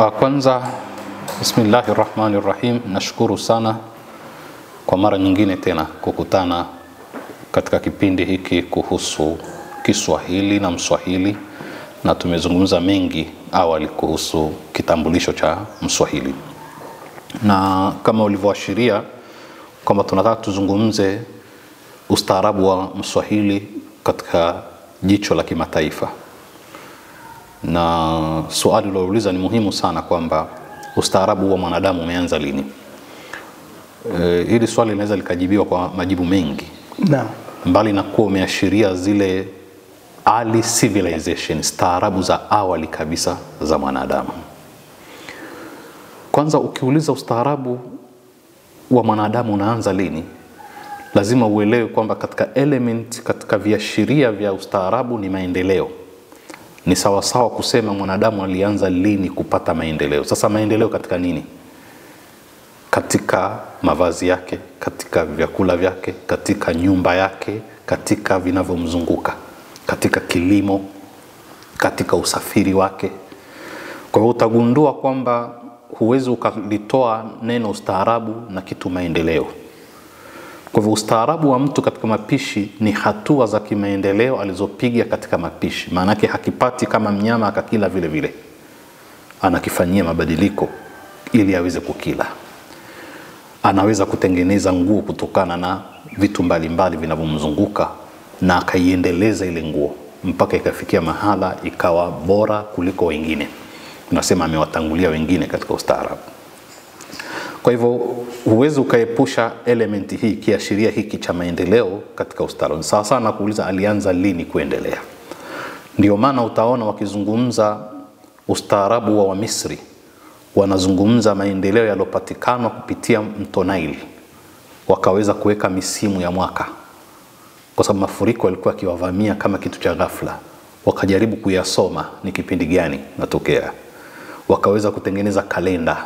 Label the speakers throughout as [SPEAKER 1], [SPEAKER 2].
[SPEAKER 1] Kwanza, bismillahirrahmanirrahim, nashukuru sana kwa mara nyingine tena kukutana katika kipindi hiki kuhusu Kiswahili na Mswahili, na tumezungumza mengi awali kuhusu kitambulisho cha Mswahili. Na kama ulivyoashiria kwamba tunataka tuzungumze ustaarabu wa Mswahili katika jicho la kimataifa. Na swali ulilouliza ni muhimu sana, kwamba ustaarabu wa mwanadamu umeanza lini? Hili swali linaweza likajibiwa kwa majibu mengi.
[SPEAKER 2] Naam.
[SPEAKER 1] Mbali na kuwa umeashiria zile early civilization, staarabu za awali kabisa za mwanadamu. Kwanza ukiuliza ustaarabu wa mwanadamu unaanza lini, lazima uelewe kwamba katika element, katika viashiria vya ustaarabu ni maendeleo. Ni sawasawa kusema mwanadamu alianza lini kupata maendeleo. Sasa maendeleo katika nini? Katika mavazi yake, katika vyakula vyake, katika nyumba yake, katika vinavyomzunguka, katika kilimo, katika usafiri wake. Kwa hiyo utagundua kwamba huwezi ukalitoa neno ustaarabu na kitu maendeleo. Kwa hivyo ustaarabu wa mtu katika mapishi ni hatua za kimaendeleo alizopiga katika mapishi. Maana yake hakipati kama mnyama akakila vile vile, anakifanyia mabadiliko ili aweze kukila. Anaweza kutengeneza nguo kutokana na vitu mbalimbali vinavyomzunguka, na akaiendeleza ile nguo mpaka ikafikia mahala ikawa bora kuliko wengine. Unasema amewatangulia wengine katika ustaarabu. Kwa hivyo huwezi ukaepusha elementi hii, kiashiria hiki cha maendeleo katika ustaarabu. Sawa sana kuuliza alianza lini kuendelea. Ndio maana utaona wakizungumza ustaarabu wa Wamisri, wanazungumza maendeleo yalopatikana kupitia mto Nile. Wakaweza kuweka misimu ya mwaka, kwa sababu mafuriko yalikuwa yakiwavamia kama kitu cha ghafla. Wakajaribu kuyasoma ni kipindi gani natokea. Wakaweza kutengeneza kalenda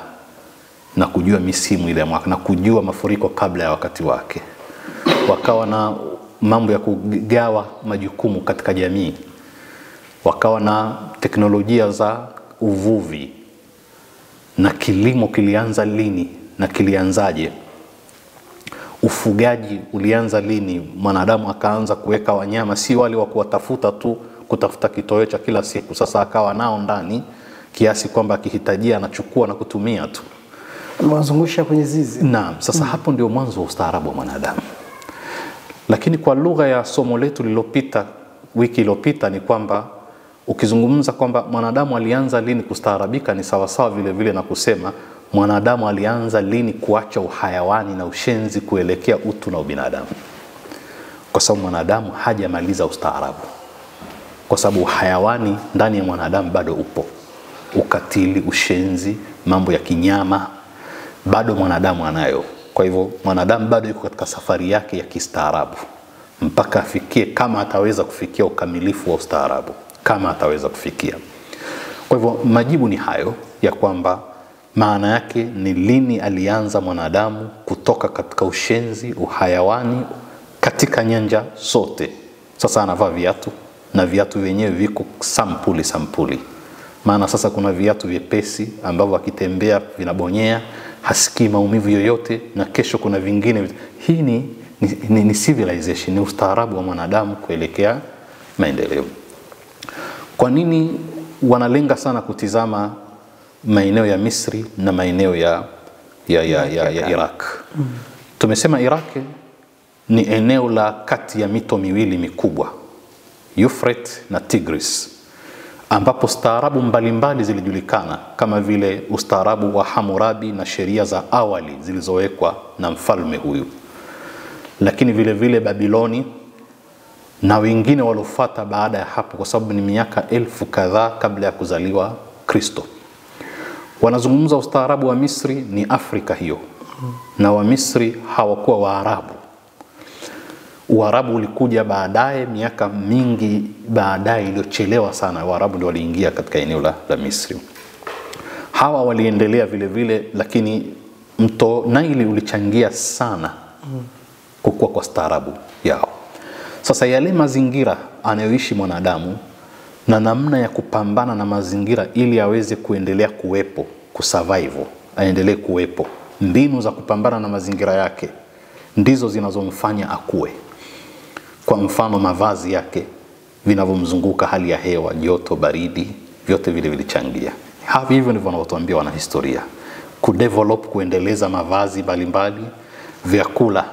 [SPEAKER 1] na kujua misimu ile ya mwaka na kujua mafuriko kabla ya wakati wake. Wakawa na mambo ya kugawa majukumu katika jamii. Wakawa na teknolojia za uvuvi. Na kilimo kilianza lini na kilianzaje? Ufugaji ulianza lini? Mwanadamu akaanza kuweka wanyama, si wale wa kuwatafuta tu, kutafuta kitoweo cha kila siku. Sasa akawa nao ndani kiasi kwamba akihitajia anachukua na kutumia tu,
[SPEAKER 2] mwazungusha kwenye zizi.
[SPEAKER 1] Naam, sasa hapo ndio mwanzo wa ustaarabu wa mwanadamu. Lakini kwa lugha ya somo letu lililopita, wiki iliyopita, ni kwamba ukizungumza kwamba mwanadamu alianza lini kustaarabika, ni sawasawa vile vile na kusema mwanadamu alianza lini kuacha uhayawani na ushenzi kuelekea utu na ubinadamu. Kwa sababu mwanadamu hajamaliza ustaarabu. Kwa sababu uhayawani ndani ya mwanadamu bado upo. Ukatili, ushenzi, mambo ya kinyama bado mwanadamu anayo. Kwa hivyo mwanadamu bado yuko katika safari yake ya kistaarabu mpaka afikie, kama ataweza kufikia ukamilifu wa ustaarabu, kama ataweza kufikia. Kwa hivyo majibu ni hayo, ya kwamba maana yake ni lini alianza mwanadamu kutoka katika ushenzi, uhayawani, katika nyanja zote. Sasa anavaa viatu, na viatu vyenyewe viko sampuli. Maana sasa kuna viatu vyepesi ambavyo akitembea vinabonyea, hasikii maumivu yoyote, na kesho kuna vingine. Hii ni civilization, ni ustaarabu wa mwanadamu kuelekea maendeleo. Kwa nini wanalenga sana kutizama maeneo ya Misri na maeneo ya Iraq? Tumesema Iraq ni eneo la kati ya mito miwili mikubwa, Euphrates na Tigris, ambapo staarabu mbalimbali zilijulikana, kama vile ustaarabu wa Hammurabi na sheria za awali zilizowekwa na mfalme huyu. Lakini vile vile Babiloni na wengine walofuata baada ya hapo, kwa sababu ni miaka 1000 kadhaa kabla ya kuzaliwa Kristo. Wanazungumza ustaarabu wa Misri ni Afrika hiyo. Na wa Misri hawakuwa Waarabu. Uarabu ulikuja baadaye, miaka mingi baadaye, iliyochelewa sana. Waarabu ndio waliingia katika eneo la Misri. Hawa waliendelea vile vile, lakini mto Naili ulichangia sana kukua kwa staarabu yao. Sasa yale mazingira anayoishi mwanadamu na namna ya kupambana na mazingira ili aweze kuendelea kuwepo, kusurvive, aendelee kuwepo. Mbinu za kupambana na mazingira yake ndizo zinazomfanya akue. Kwa mfano mavazi yake, vinavyomzunguka, hali ya hewa, joto, baridi, vyote vile vilichangia. Hivyo ndivyo wanatuambia wanahistoria. Kudevelop, kuendeleza mavazi mbalimbali, vyakula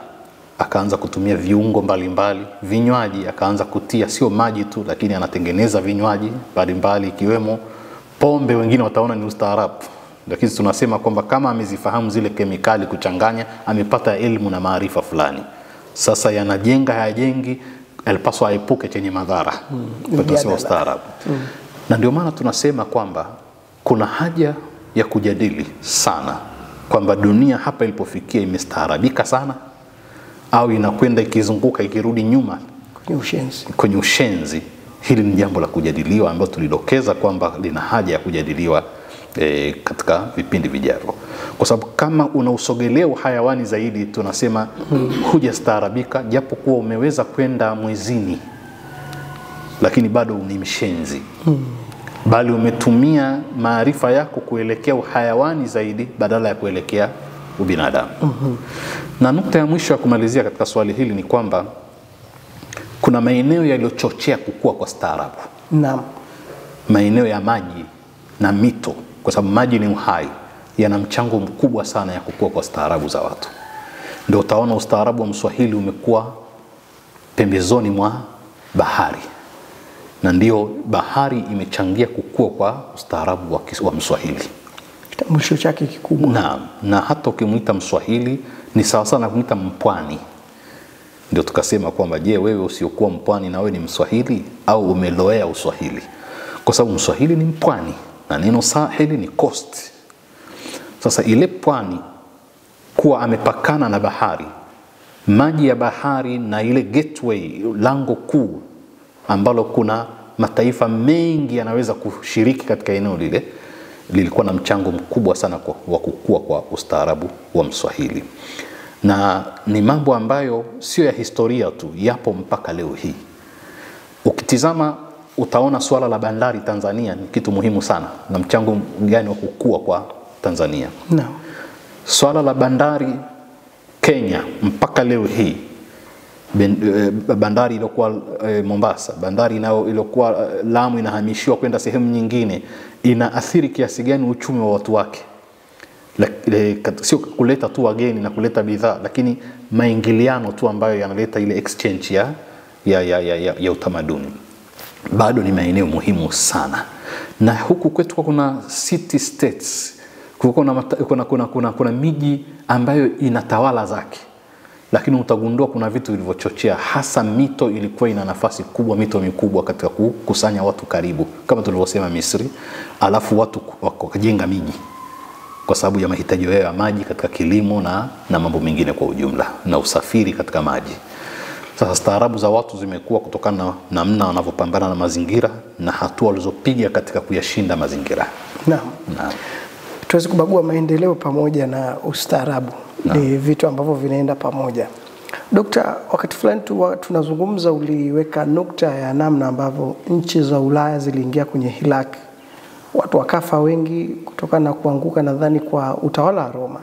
[SPEAKER 1] akaanza kutumia viungo mbalimbali, vinywaji akaanza kutia sio maji tu, lakini anatengeneza vinywaji mbalimbali ikiwemo pombe. Wengine wataona ni ustaarabu, lakini tunasema kwamba kama amezifahamu zile kemikali kuchanganya, amepata elimu na maarifa fulani. Sasa yanajenga hayajengi, alipaswa aepuke chenye madhara. Tunasema ustaarabu. Na ndio maana tunasema kwamba kuna haja ya kujadili sana kwamba dunia hapa ilipofikia imestaarabika sana au inakwenda ikizunguka ikirudi nyuma kwenye ushenzi. Hili ni jambo la kujadiliwa ambalo tulidokeza kwamba lina haja ya kujadiliwa katika vipindi vijavyo. Kwa sababu kama unausogelea uhayawani zaidi, tunasema hujastaarabika, japo kuwa umeweza kwenda mwezini, lakini bado ni mshenzi. Bali umetumia maarifa yako kuelekea uhayawani zaidi badala ya kuelekea ubinadamu. Na nukta ya mwisho ya kumalizia katika swali hili ni kwamba kuna maeneo yaliyochochea kukua kwa staarabu.
[SPEAKER 2] Naam.
[SPEAKER 1] Maeneo ya maji na mito, kwa sababu maji ni uhai, yana mchango mkubwa sana ya kukua kwa staarabu za watu. Ndio utaona ustaarabu wa Mswahili umekuwa pembezoni mwa bahari. Na ndio bahari imechangia kukua kwa ustaarabu wa Mswahili.
[SPEAKER 2] Kitambulisho chake kikubwa.
[SPEAKER 1] Na hata ukimuita Mswahili ni sawa sana kumuita Mpwani. Ndio tukasema kwamba je, wewe usiokuwa Mpwani na wewe ni Mswahili au umeloea Uswahili? Kwa sababu Mswahili ni Mpwani na neno Sahili ni coast. Sasa ile pwani kuwa amepakana na bahari, maji ya bahari na ile gateway, lango kuu ambalo kuna mataifa mengi yanaweza kushiriki katika eneo lile, lilikuwa na mchango mkubwa sana wa kukua kwa ustaarabu wa Mswahili. Na ni mambo ambayo sio ya historia tu, yapo mpaka leo hii. Ukitizama utaona swala la bandari Tanzania ni kitu muhimu sana, na mchango gani wa kukua kwa Tanzania. Swala la bandari Kenya mpaka leo hii, bandari iliyokuwa Mombasa, bandari iliyokuwa Lamu inahamishiwa kwenda sehemu nyingine, inaathiri kiasi gani uchumi wa watu wake. Sio kuleta tu wageni na kuleta bidhaa, lakini maingiliano tu ambayo yanaleta ile exchange ya utamaduni. Bado ni maeneo muhimu sana. Na huku kwetu kuna city states, kuna miji ambayo inatawala zake. Lakini utagundua kuna vitu vilivyochochea, hasa mito ilikuwa ina nafasi kubwa, mito mikubwa katika kukusanya watu karibu, kama tulivyosema Misri, alafu watu wakajenga miji kwa sababu ya mahitaji yao ya maji katika kilimo na mambo mengine kwa ujumla, na usafiri katika maji. Sasa staarabu za watu zimekuwa kutokana na namna wanavyopambana na mazingira na hatua walizopiga katika kuyashinda mazingira.
[SPEAKER 2] Naam. Tuwezi kubagua maendeleo pamoja na ustaarabu. Ni vitu ambavyo vinaenda pamoja. Dokta, wakati fulani tunazungumza uliweka nukta ya namna ambavyo nchi za Ulaya ziliingia kwenye hilaki. Watu wakafa wengi kutokana na kuanguka nadhani kwa utawala wa Roma.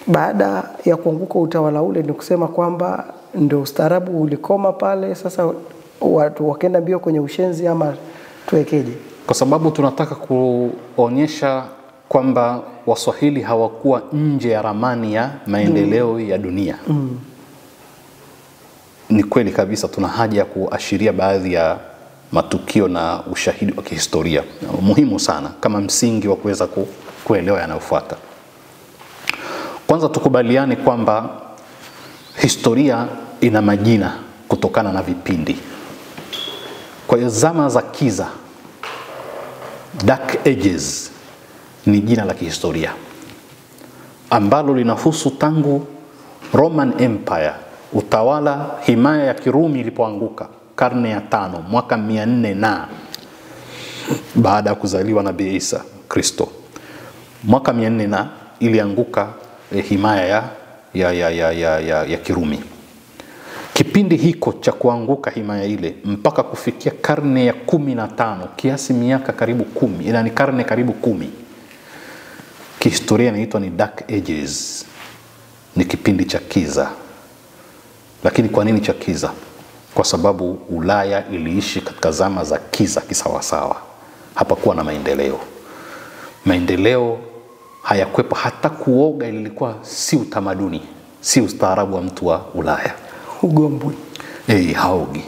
[SPEAKER 2] Baada ya kuanguka utawala ule, ni kusema kwamba ndio ustaarabu ulikoma pale, sasa watu wakaenda mbio kwenye ushenzi, ama tuwekeje?
[SPEAKER 1] Kwa sababu tunataka kuonyesha kwamba Waswahili hawakuwa nje ya ramani ya maendeleo ya dunia. Ni kweli kabisa, tuna haja ya kuashiria baadhi ya matukio na ushahidi wa kihistoria muhimu sana kama msingi wa kuweza kuelewa yanayofuata. Kwanza tukubaliane kwamba historia ina majina kutokana na vipindi. Kwa hiyo zama za kiza, Dark Ages, ni jina la kihistoria ambalo linahusu tangu Roman Empire, utawala, himaya ya Kirumi ilipoanguka karne ya 5 mwaka 400 na baada ya kuzaliwa Nabii Isa Kristo. Mwaka 400 na ilianguka himaya ya Kirumi. Kipindi hiko cha kuanguka himaya ile mpaka kufikia karne ya 15, kiasi miaka karibu 10, ila ni karne karibu 10, kihistoria inaitwa ni Dark Ages, ni kipindi cha kiza. Lakini kwa nini cha kiza? Kwa sababu Ulaya iliishi katika zama za kiza kisawasawa. Hapakuwa na maendeleo. Maendeleo hayakwepo, hata kuoga ilikuwa si utamaduni, si ustaarabu wa mtu wa Ulaya.
[SPEAKER 2] Ugombwe.
[SPEAKER 1] Haogi.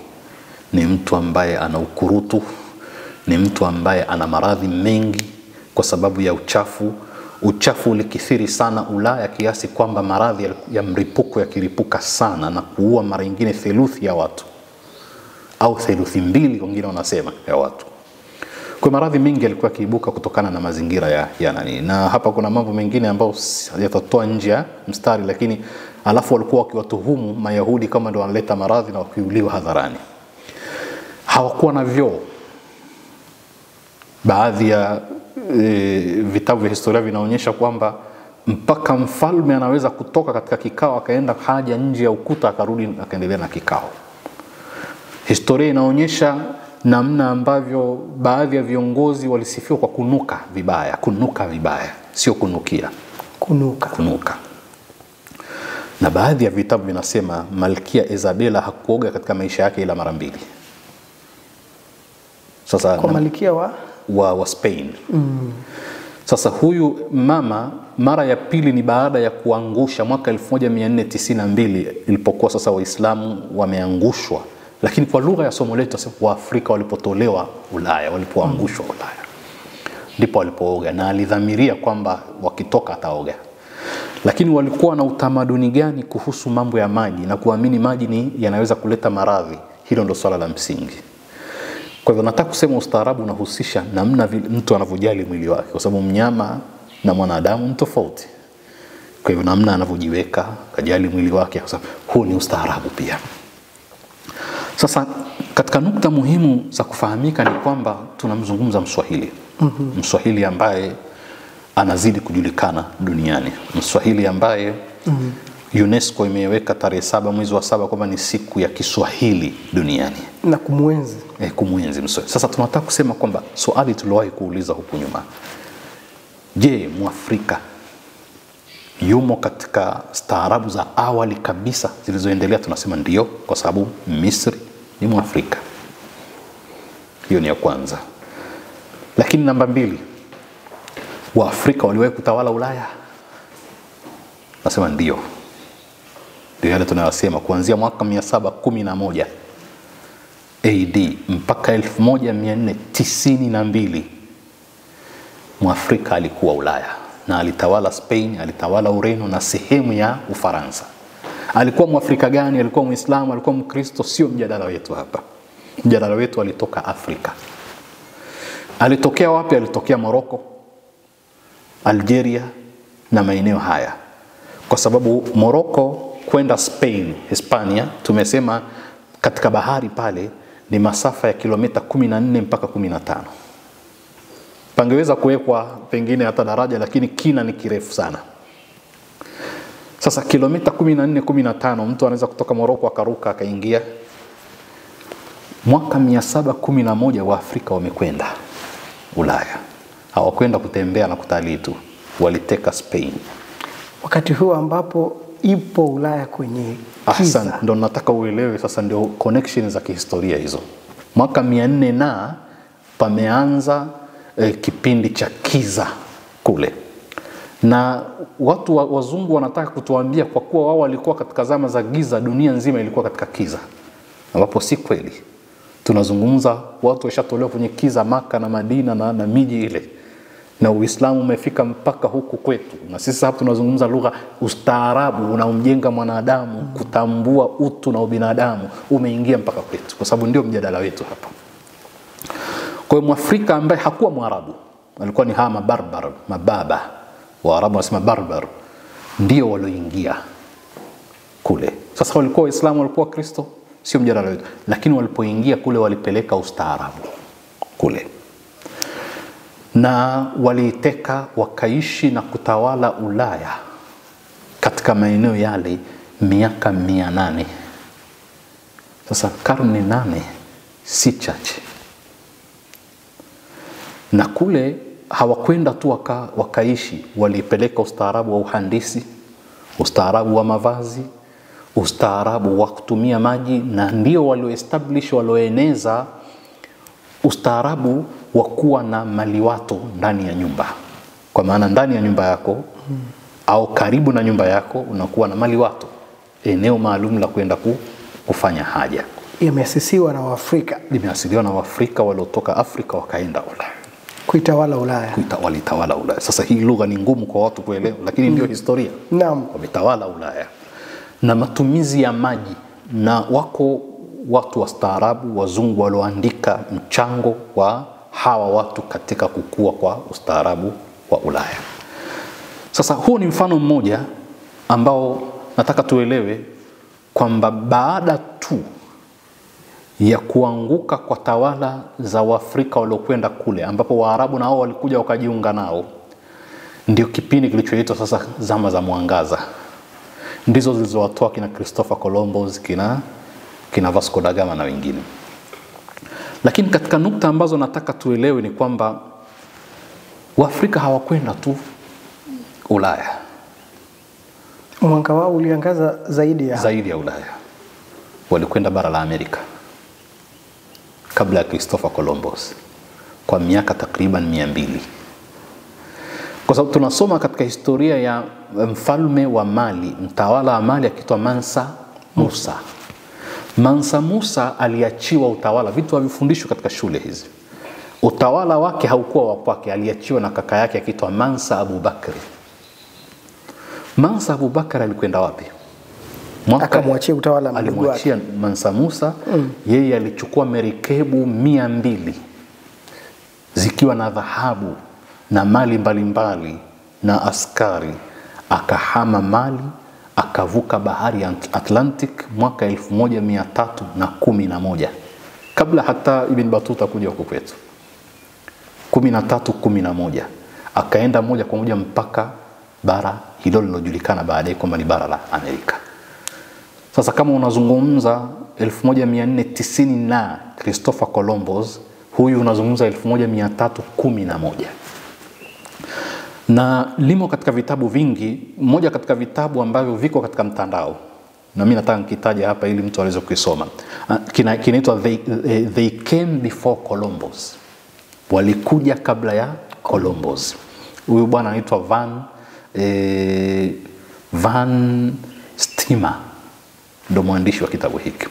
[SPEAKER 1] Ni mtu ambaye ana ukurutu, ni mtu ambaye ana maradhi mengi kwa sababu ya uchafu. Uchafu ulikithiri sana Ulaya kiasi kwamba maradhi ya mripuko yakiripuka sana na kuua mara nyingine theluthi ya watu, au theluthi mbili wengine wanasema ya watu. Kwa maradhi mengi yalikuwa kiibuka kutokana na mazingira ya nani. Na hapa kuna mambo mengine ambayo yatatoa nje ya mstari, lakini alafu walikuwa wakiwatuhumu Mayahudi kama ndio wanaleta maradhi na wakiuliwa hadharani. Hawakuwa na vyoo. Baadhi ya vitabu vya historia vinaonyesha kwamba mpaka mfalme anaweza kutoka katika kikao akaenda haja nje ya ukuta akarudi akaendelea na kikao. Historia inaonyesha namna ambavyo baadhi ya viongozi walisifiwa kwa kunuka vibaya, sio kunukia, kunuka. Na baadhi ya vitabu vinasema Malkia Isabella hakuoga katika maisha yake ila mara 2. Sasa
[SPEAKER 2] kwa malkia
[SPEAKER 1] wa Spain. Sasa huyu mama mara ya pili ni baada ya kuangusha mwaka 1492 ilipokuwa sasa Waislamu wameangushwa. Lakini kwa lugha ya somo letu sasa Waafrika walipotolewa Ulaya, walipoangushwa Ulaya, ndipo walipooga, na alidhamiria kwamba wakitoka ataoga. Lakini walikuwa na utamaduni gani kuhusu mambo ya maji na kuamini maji yanaweza kuleta maradhi? Hilo ndo swala la msingi. Kwa hivyo nataka kusema ustaarabu unahusisha namna mtu anavyojali mwili wake, kwa sababu mnyama na mwanadamu ni tofauti. Kwa hivyo namna anavyojiweka, kujali mwili wake, kwa sababu huu ni ustaarabu pia. Sasa katika nukta muhimu za kufahamika ni kwamba tunamzungumza Mswahili. Mswahili ambaye anazidi kujulikana duniani. Mswahili ambaye UNESCO imeweka tarehe 7 mwezi wa 7 kwamba ni siku ya Kiswahili duniani.
[SPEAKER 2] Na kumwenzi.
[SPEAKER 1] Kumwenzi Mswahili. Sasa tunataka kusema kwamba swali tuliwahi kuuliza huku nyuma. Je, Mwafrika yumo katika staarabu za awali kabisa zilizoendelea? Tunasema ndio, kwa sababu Misri ni Mwafrika. Hiyo ni ya kwanza. Lakini namba 2, Waafrika waliwahi kutawala Ulaya? Nasema ndio. Ndio yale tunayosema kuanzia mwaka 711 AD mpaka 1492 Mwafrika alikuwa Ulaya, na alitawala Spain, alitawala Ureno na sehemu ya Ufaransa. Alikuwa Mwafrika gani? Alikuwa Muislamu, alikuwa Mkristo? Sio mjadala wetu hapa. Mjadala wetu alitoka Afrika. Alitokea wapi? Alitokea Morocco, Algeria na maeneo haya. Kwa sababu Morocco kwenda Spain, Hispania, tumesema katika bahari pale ni masafa ya kilomita 14 mpaka 15. Pangeweza kuwekwa pengine hata daraja, lakini kina ni kirefu sana. Sasa kilomita 14 15 mtu anaweza kutoka Morocco akaruka akaingia. Mwaka 711 Waafrika wamekwenda Ulaya. Hawakwenda kutembea na kutalii tu, waliteka Spain. Wakati
[SPEAKER 2] huo ambapo ipo Ulaya kwenye kiza.
[SPEAKER 1] Ahsan, ndo nataka uelewe sasa, ndio connection za kihistoria hizo. Mwaka 400 na pameanza kipindi cha kiza kule. Na watu wazungu wanataka kutuambia kwa kuwa wao walikuwa katika zama za giza, dunia nzima ilikuwa katika kiza. Ambapo si kweli. Tunazungumza watu washatolewa kwenye kiza Maka na Madina na miji ile. Na Uislamu umefika mpaka huku kwetu. Na sisi hapa tunazungumza lugha, ustaarabu unaomjenga mwanadamu kutambua utu na ubinadamu umeingia mpaka kwetu, kwa sababu ndio mjadala wetu hapa. Kwa hiyo Mwafrika ambaye hakuwa Mwarabu, alikuwa ni hawa mabarbar, mababa. Waarabu wanasema barbar, ndio walioingia kule. Sasa walikuwa Waislamu, walikuwa Kristo, sio mjadala wetu. Lakini walipoingia kule walipeleka ustaarabu kule. Na waliiteka, wakaishi na kutawala Ulaya katika maeneo yale miaka 800. Sasa karne 8 si chache, na kule hawakwenda tu wakaishi, walipeleka ustaarabu wa uhandisi, ustaarabu wa mavazi, ustaarabu wa kutumia maji, na ndio walioestablish, walioeneza ustaarabu wa kuwa na maliwato ndani ya nyumba. Kwa maana ndani ya nyumba yako au karibu na nyumba yako unakuwa na maliwato, eneo maalum la kwenda kufanya haja.
[SPEAKER 2] Imeasisiwa na Waafrika.
[SPEAKER 1] Imeasisiwa na Waafrika waliotoka Afrika wakaenda Ulaya.
[SPEAKER 2] Kuitawala Ulaya.
[SPEAKER 1] Walitawala Ulaya. Sasa hii lugha ni ngumu kwa watu kuelewa, lakini ndio historia.
[SPEAKER 2] Naam.
[SPEAKER 1] Wametawala Ulaya. Na matumizi ya maji, na wako watu wastaarabu wazungu walioandika mchango wa hawa watu katika kukua kwa ustaarabu wa Ulaya. Sasa huo ni mfano mmoja ambao nataka tuelewe kwamba baada tu ya kuanguka kwa tawala za Waafrika waliokwenda kule, ambapo Waarabu nao walikuja wakajiunga nao, ndio kipindi kilichoitwa sasa zama za mwangaza. Ndizo zilizowatoa kina Christopher Columbus, kina Vasco da Gama na wengine. Lakini katika nukta ambazo nataka tuelewe ni kwamba Waafrika hawakwenda tu Ulaya.
[SPEAKER 2] Mwanga wao uliangaza zaidi ya
[SPEAKER 1] Ulaya. Walikwenda bara la Amerika kabla ya Christopher Columbus kwa miaka takriban 200. Kwa sababu tunasoma katika historia ya mfalme wa Mali, mtawala wa Mali akiitwa Mansa Musa. Mansa Musa aliachiwa utawala, vitu havifundishwi katika shule hizi. Utawala wake haukuwa wa kwake, aliachiwa na kaka yake akiitwa Mansa Abubakar. Mansa Abubakar alikwenda wapi?
[SPEAKER 2] Akamwachia utawala mdogo wake.
[SPEAKER 1] Alimwachia Mansa Musa. Yeye alichukua merikebu 200 zikiwa na dhahabu na mali mbalimbali na askari, akahama Mali, akavuka bahari ya Atlantic mwaka 1311 kabla hata Ibn Battuta kuja huko kwetu. 1311 akaenda moja kwa moja mpaka bara hilo lilojulikana baadaye kwamba ni bara la Amerika. Sasa kama unazungumza 1490 na Christopher Columbus, huyu unazungumza 1311. Na limo katika vitabu vingi, moja katika vitabu ambavyo viko katika mtandao, na mimi nataka nikitaja hapa ili mtu aweze kuisoma. Kinaitwa They Came Before Columbus. Walikuja kabla ya Columbus. Huyu bwana anaitwa Van Stima, ndo mwandishi wa kitabu hiki.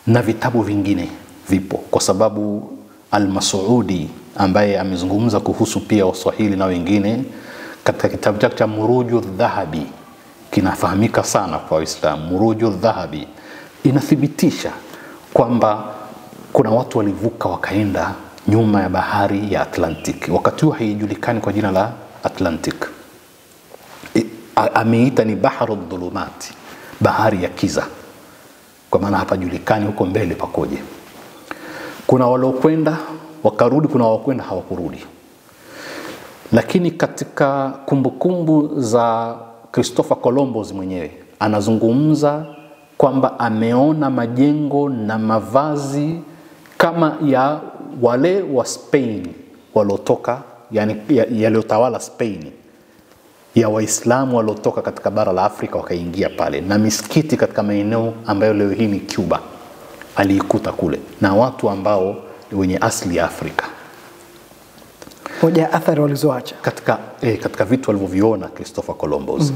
[SPEAKER 1] Na vitabu vingine vipo, kwa sababu Al-Masudi ambaye amezungumza kuhusu pia Waswahili na wengine katika kitabu chake cha Muruju Dhahabi, kinafahamika sana kwa Waislamu. Muruju Dhahabi inathibitisha kwamba kuna watu walivuka wakaenda nyuma ya bahari ya Atlantic. Wakati huo haijulikani kwa jina la Atlantic. Ameita ni Baharu Dhulumati, bahari ya kiza, kwa maana hapajulikani huko mbele pakoje. Kuna waliokwenda wakarudi, kuna waliokwenda hawakurudi. Lakini katika kumbukumbu za Christopher Columbus mwenyewe anazungumza kwamba ameona majengo na mavazi kama ya wale wa Spain waliotoka, yani yaliotawala Spain, ya Waislamu waliotoka katika bara la Afrika wakaingia pale, na misikiti katika maeneo ambayo leo hii ni Cuba aliikuta kule, na watu ambao wenye asili ya Afrika.
[SPEAKER 2] Moja athari walizoacha
[SPEAKER 1] katika vitu walivyoviona Christopher Columbus.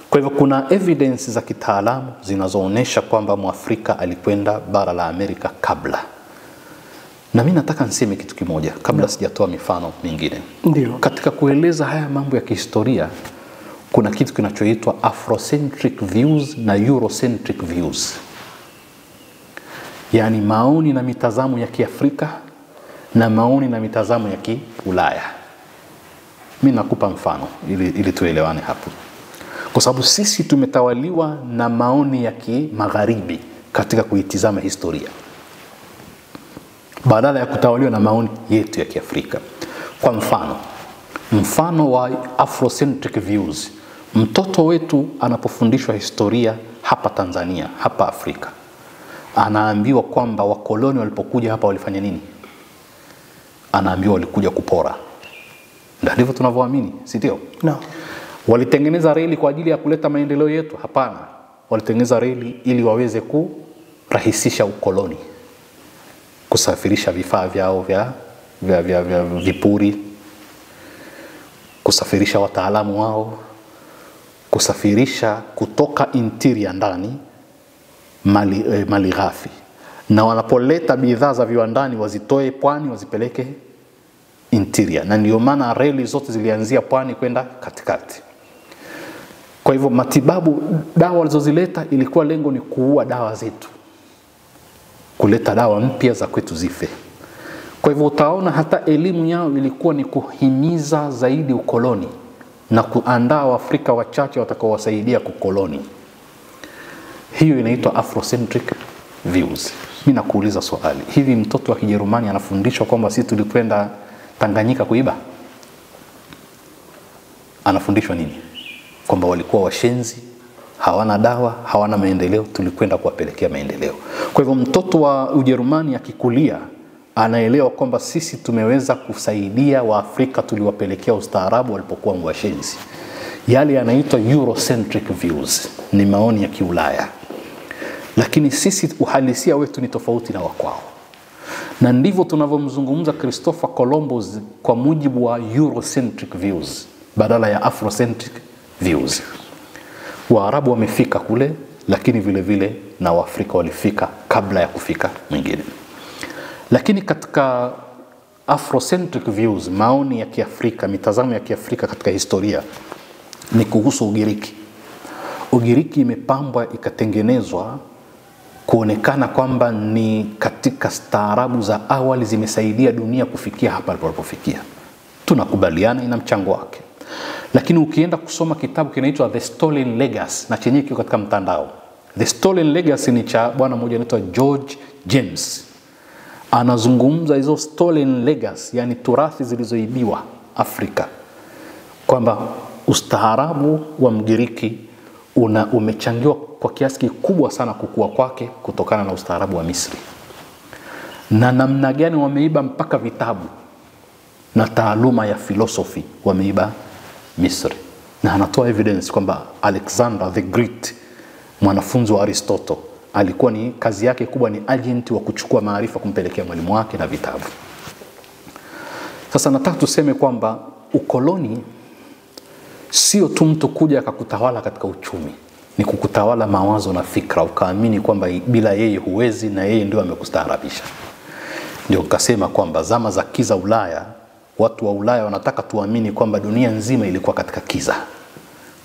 [SPEAKER 1] Kwa hivyo kuna evidence za kitaalamu zinazoonesha kwamba Mwafrika alikwenda bara la Amerika kabla. Na mimi nataka niseme kitu kimoja kabla sijatoa mifano mingine.
[SPEAKER 2] Ndio.
[SPEAKER 1] Katika kueleza haya mambo ya kihistoria kuna kitu kinachoitwa Afrocentric views na Eurocentric views. Yaani maoni na mitazamo ya Kiafrika na maoni na mitazamo ya Kiulaya. Mimi nakupa mfano ili tuelewane hapo. Kwa sababu sisi tumetawaliwa na maoni ya Kimagharibi katika kuitizama historia, badala ya kutawaliwa na maoni yetu ya Kiafrika. Kwa mfano wa Afrocentric views, mtoto wetu anapofundishwa historia hapa Tanzania, hapa Afrika, anaambiwa kwamba wakoloni walipokuja hapa walifanya nini? Anaambiwa walikuja kupora. Ndivyo tunavyoamini, si ndio?
[SPEAKER 2] No.
[SPEAKER 1] Walitengeneza reli kwa ajili ya kuleta maendeleo yetu? Hapana. Walitengeneza reli ili waweze kurahisisha ukoloni, kusafirisha vifaa vyao vya vipuri, kusafirisha wataalamu wao, kusafirisha kutoka interior ndani mali ghafi, na wanapoleta bidhaa za viwandani wazitoe pwani wazipeleke interior. Na ndio maana reli zote zilianzia pwani kwenda katikati. Kwa hivyo matibabu, dawa walizozileta ilikuwa lengo ni kuua dawa zetu, kuleta dawa mpya za kwetu zife. Kwa hivyo utaona hata elimu yao ilikuwa ni kuhimiza zaidi ukoloni na kuandaa Waafrika wachache watakaowasaidia kukoloni. Hiyo inaitwa Afrocentric views. Mimi nakuuliza swali, hivi mtoto wa Kijerumani anafundishwa kwamba sisi tulikwenda Tanganyika kuiba? Anafundishwa nini? Kwamba walikuwa washenzi, hawana dawa, hawana maendeleo, tulikwenda kuwapelekea maendeleo. Kwa hivyo mtoto wa Ujerumani akikulia anaelewa kwamba sisi tumeweza kusaidia Waafrika, tuliwapelekea ustaarabu walipokuwa washenzi. Yale yanaitwa Eurocentric views, ni maoni ya Kiulaya. Lakini sisi uhalisia wetu ni tofauti na wakwao. Na ndivyo tunavyomzungumza Christopher Columbus kwa mujibu wa Eurocentric views badala ya Afrocentric views. Waarabu wamefika kule, lakini vile vile na Waafrika walifika kabla ya kufika mwingine. Lakini katika Afrocentric views, maoni ya Kiafrika, mitazamo ya Kiafrika katika historia ni kuhusu Ugiriki. Ugiriki imepambwa ikatengenezwa kuonekana kwamba ni katika staarabu za awali zimesaidia dunia kufikia hapa walipofikia. Tunakubaliana, ina mchango wake. Lakini ukienda kusoma kitabu kinaitwa The Stolen Legacy, na chenye kiko katika mtandao. The Stolen Legacy ni cha bwana mmoja anaitwa George James. Anazungumza hizo stolen legacy, yani turathi zilizoibiwa Afrika, kwamba ustaarabu wa Mgiriki umechangiwa kwa kiasi kikubwa sana kukua kwake kutokana na ustaarabu wa Misri, na namna gani wameiba mpaka vitabu na taaluma ya philosophy wameiba Misri. Na anatoa evidence kwamba Alexander the Great, mwanafunzi wa Aristotle, alikuwa ni kazi yake kubwa ni agent wa kuchukua maarifa kumpelekea mwalimu wake na vitabu. Sasa nataka tuseme kwamba ukoloni sio tu mtu kuja akakutawala katika uchumi, ni kukutawala mawazo na fikra, ukaamini kwamba bila yeye huwezi na yeye ndio amekustaarabisha. Ndio ukasema kwamba zama za kiza Ulaya, watu wa Ulaya wanataka tuamini kwamba dunia nzima ilikuwa katika kiza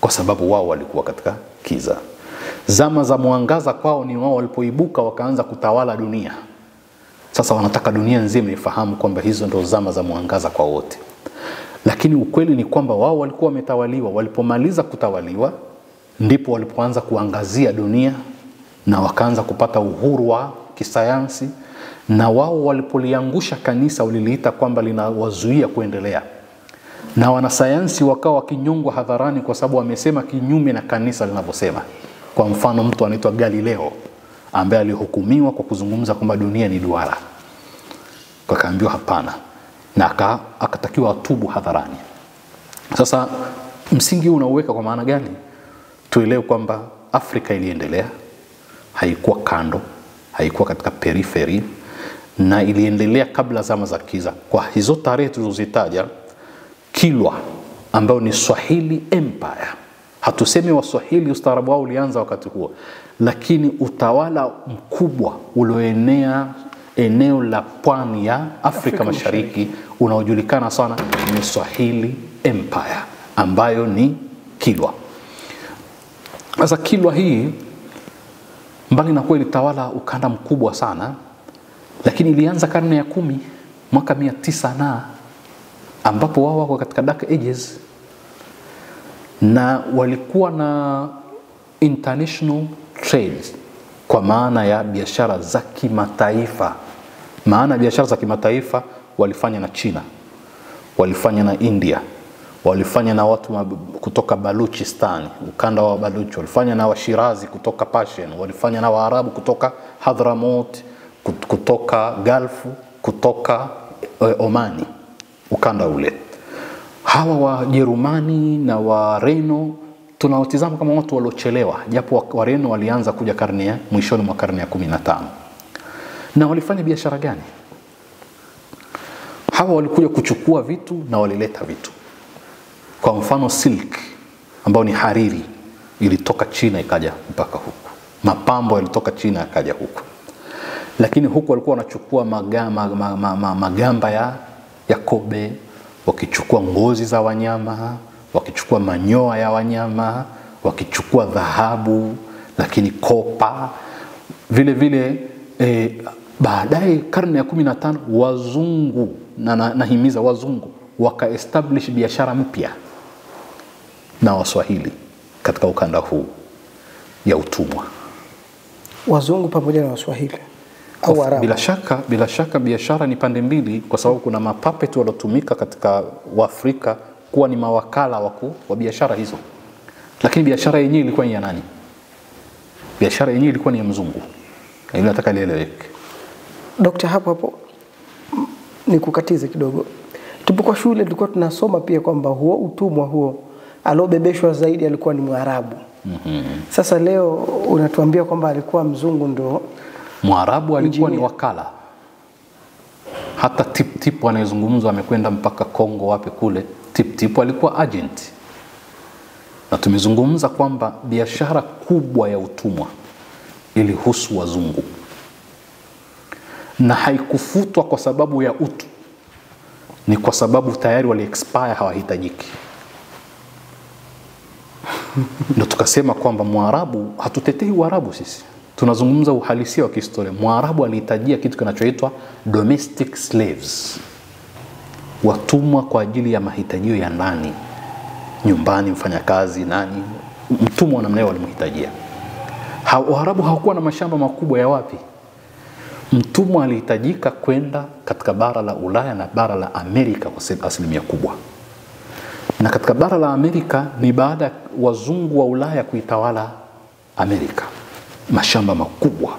[SPEAKER 1] kwa sababu wao walikuwa katika kiza. Zama za mwangaza kwao ni wao walipoibuka wakaanza kutawala dunia. Sasa wanataka dunia nzima ifahamu kwamba hizo ndio zama za mwangaza kwa wote. Lakini ukweli ni kwamba wao walikuwa wametawaliwa. Walipomaliza kutawaliwa ndipo walipoanza kuangazia dunia na wakaanza kupata uhuru wa kisayansi, na wao walipoliangusha kanisa waliliita kwamba linawazuia kuendelea. Na wanasayansi wakawa wakinyongwa hadharani kwa sababu wamesema kinyume na kanisa linavyosema. Kwa mfano mtu anaitwa Galileo ambaye alihukumiwa kwa kuzungumza kwamba dunia ni duara. Kwa kaambiwa hapana, na akatakiwa atubu hadharani. Sasa msingi unauweka kwa maana gani? Tuelewe kwamba Afrika iliendelea, haikuwa kando, haikuwa katika periphery, na iliendelea kabla zama za kiza. Kwa hizo tarehe tulizozitaja, Kilwa ambao ni Swahili Empire, hatusemi Waswahili ustaarabu wao ulianza wakati huo, lakini utawala mkubwa ulioenea eneo la pwani ya Afrika Mashariki unaojulikana sana ni Swahili Empire, ambayo ni Kilwa. Sasa Kilwa hii mbali na kuwa ilitawala ukanda mkubwa sana, lakini ilianza karne ya 10 mwaka 900 na ambapo wao wako katika dark ages, na walikuwa na international trade kwa maana ya biashara za kimataifa. Maana biashara za kimataifa walifanya na China, walifanya na India, walifanya na watu kutoka Baluchistan, ukanda wa Baluch, walifanya na Washirazi kutoka Persian, walifanya na Waarabu kutoka Hadramaut, kutoka Gulf, kutoka Omani, ukanda ule. Hawa Wajerumani na Wareno tunawatizama kama watu waliochelewa, japo Wareno walianza kuja mwishoni mwa karne ya 15. Na walifanya biashara gani? Hawa walikuja kuchukua vitu na walileta vitu. Kwa mfano silk, ambao ni hariri, ilitoka China ikaja mpaka huku. Mapambo yalitoka China yakaja huku. Lakini huku walikuwa wanachukua magamba ya kobe, wakichukua ngozi za wanyama, wakichukua manyoya ya wanyama, wakichukua dhahabu, lakini kopa. Vile vile baadaye karne ya 15 wazungu, nahimiza wazungu, waka-establish biashara mpya na Waswahili katika ukanda huu ya utumwa.
[SPEAKER 2] Wazungu pamoja na Waswahili au Arabu?
[SPEAKER 1] Bila shaka biashara ni pande mbili, kwa sababu kuna mapuppet waliotumika katika Waafrika kuwa ni mawakala wa biashara hizo. Lakini biashara yenyewe ilikuwa ni ya nani? Biashara yenyewe ilikuwa ni ya mzungu. Hilo nataka lieleweke.
[SPEAKER 2] Dr. hapo nikukatize kidogo. Tulipokuwa shule tulikuwa tunasoma pia kwamba huo utumwa huo aliobebeshwa zaidi alikuwa ni Mwarabu. Sasa leo unatuambia kwamba alikuwa mzungu ndo
[SPEAKER 1] Mwarabu, alikuwa ni wakala. Hata Tip anayezungumzwa amekwenda mpaka Kongo wapi kule. Tip alikuwa agent. Na tumezungumza kwamba biashara kubwa ya utumwa ilihusu wazungu. Na haikufutwa kwa sababu ya utu. Ni kwa sababu tayari wali expire, hawahitajiki. Ndio tukasema kwamba Mwarabu, hatutetei Waarabu sisi. Tunazungumza uhalisia wa kihistoria. Mwarabu alihitajia kitu kinachoitwa domestic slaves. Watumwa kwa ajili ya mahitajio ya ndani. Nyumbani, mfanyakazi, nani, mtumwa namna hiyo walimhitajia. Waarabu hawakuwa na mashamba makubwa ya wapi? Mtumwa alihitajika kwenda katika bara la Ulaya na bara la Amerika kwa asilimia kubwa. Na katika bara la Amerika ni baada ya wazungu wa Ulaya kuitawala Amerika. Mashamba makubwa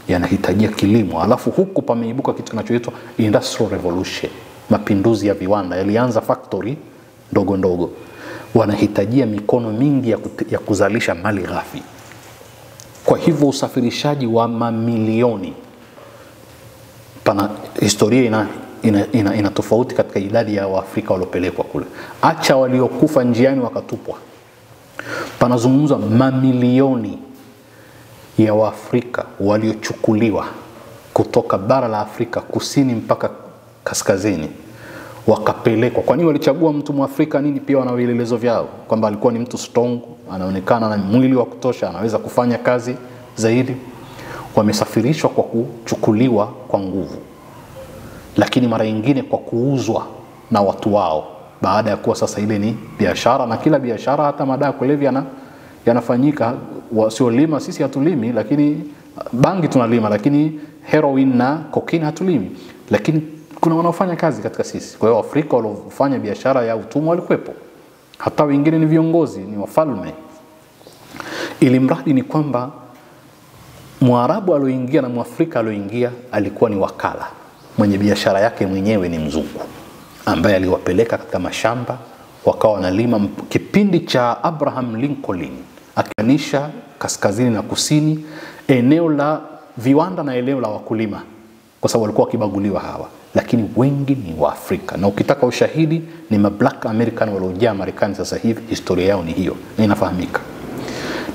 [SPEAKER 1] yanahitajia kilimo. Alafu huku pameibuka kitu kinachoitwa Industrial Revolution, mapinduzi ya viwanda. Yalianza factory ndogo ndogo. Wanahitajia mikono mingi ya kuzalisha mali ghafi. Kwa hivyo usafirishaji wa mamilioni. Pana historia ina tofauti katika idadi ya Waafrika waliopelekwa kule. Acha waliokufa njiani wakatupwa. Panazungumzwa mamilioni ya Waafrika waliochukuliwa kutoka bara la Afrika kusini mpaka kaskazini, wakapelekwa. Kwa nini walichagua mtu Mwafrika? Nini? Pia wana vielelezo vyao kwamba alikuwa ni mtu strong, anaonekana na mwili wa kutosha, anaweza kufanya kazi zaidi. Wamesafirishwa kwa kuchukuliwa kwa nguvu, lakini mara nyingine kwa kuuzwa na watu wao, baada ya kuwa sasa ile ni biashara. Na kila biashara, hata madawa kulevya yanafanyika. Wasiolima sisi hatulimi, lakini bangi tunalima, lakini heroin na cocaine hatulimi, lakini kuna wanaofanya kazi katika sisi. Kwa hiyo Afrika waliofanya biashara ya utumwa walikuwepo, hata wengine ni viongozi, ni wafalme. Ili mradi ni kwamba Mwarabu alioingia na Mwafrika alioingia alikuwa ni wakala, mwenye biashara yake mwenyewe ni mzungu, ambaye aliwapeleka katika mashamba wakawa wanalima. Kipindi cha Abraham Lincoln akianisha kaskazini na kusini, eneo la viwanda na eneo la wakulima, kwa sababu walikuwa wakibaguliwa hawa, lakini wengi ni Waafrika. Na ukitaka ushahidi ni Black American waliojaa Marekani sasa hivi, historia yao ni hiyo na inafahamika.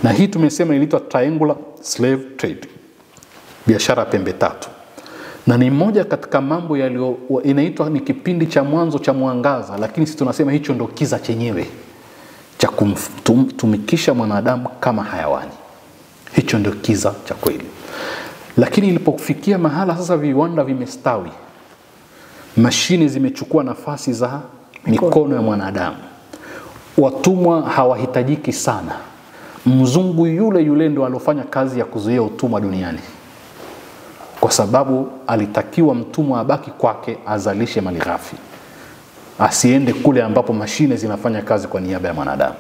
[SPEAKER 1] Na hii tumesema inaitwa triangular slave trade, biashara ya pembe tatu. Na ni moja katika mambo inaitwa ni kipindi cha mwanzo cha mwangaza, lakini sisi tunasema hicho ndo kiza chenyewe cha kumtumikisha mwanadamu kama hayawani. Hicho ndo kiza cha kweli. Lakini ilipofikia mahala sasa viwanda vimestawi, mashine zimechukua nafasi za mikono ya mwanadamu, watumwa hawahitajiki sana. Mzungu yule ndo alofanya kazi ya kuzuia utumwa duniani, kwa sababu alitakiwa mtumwa abaki kwake, azalishe mali ghafi, asiende kule ambapo mashine zinafanya kazi kwa niaba ya mwanadamu.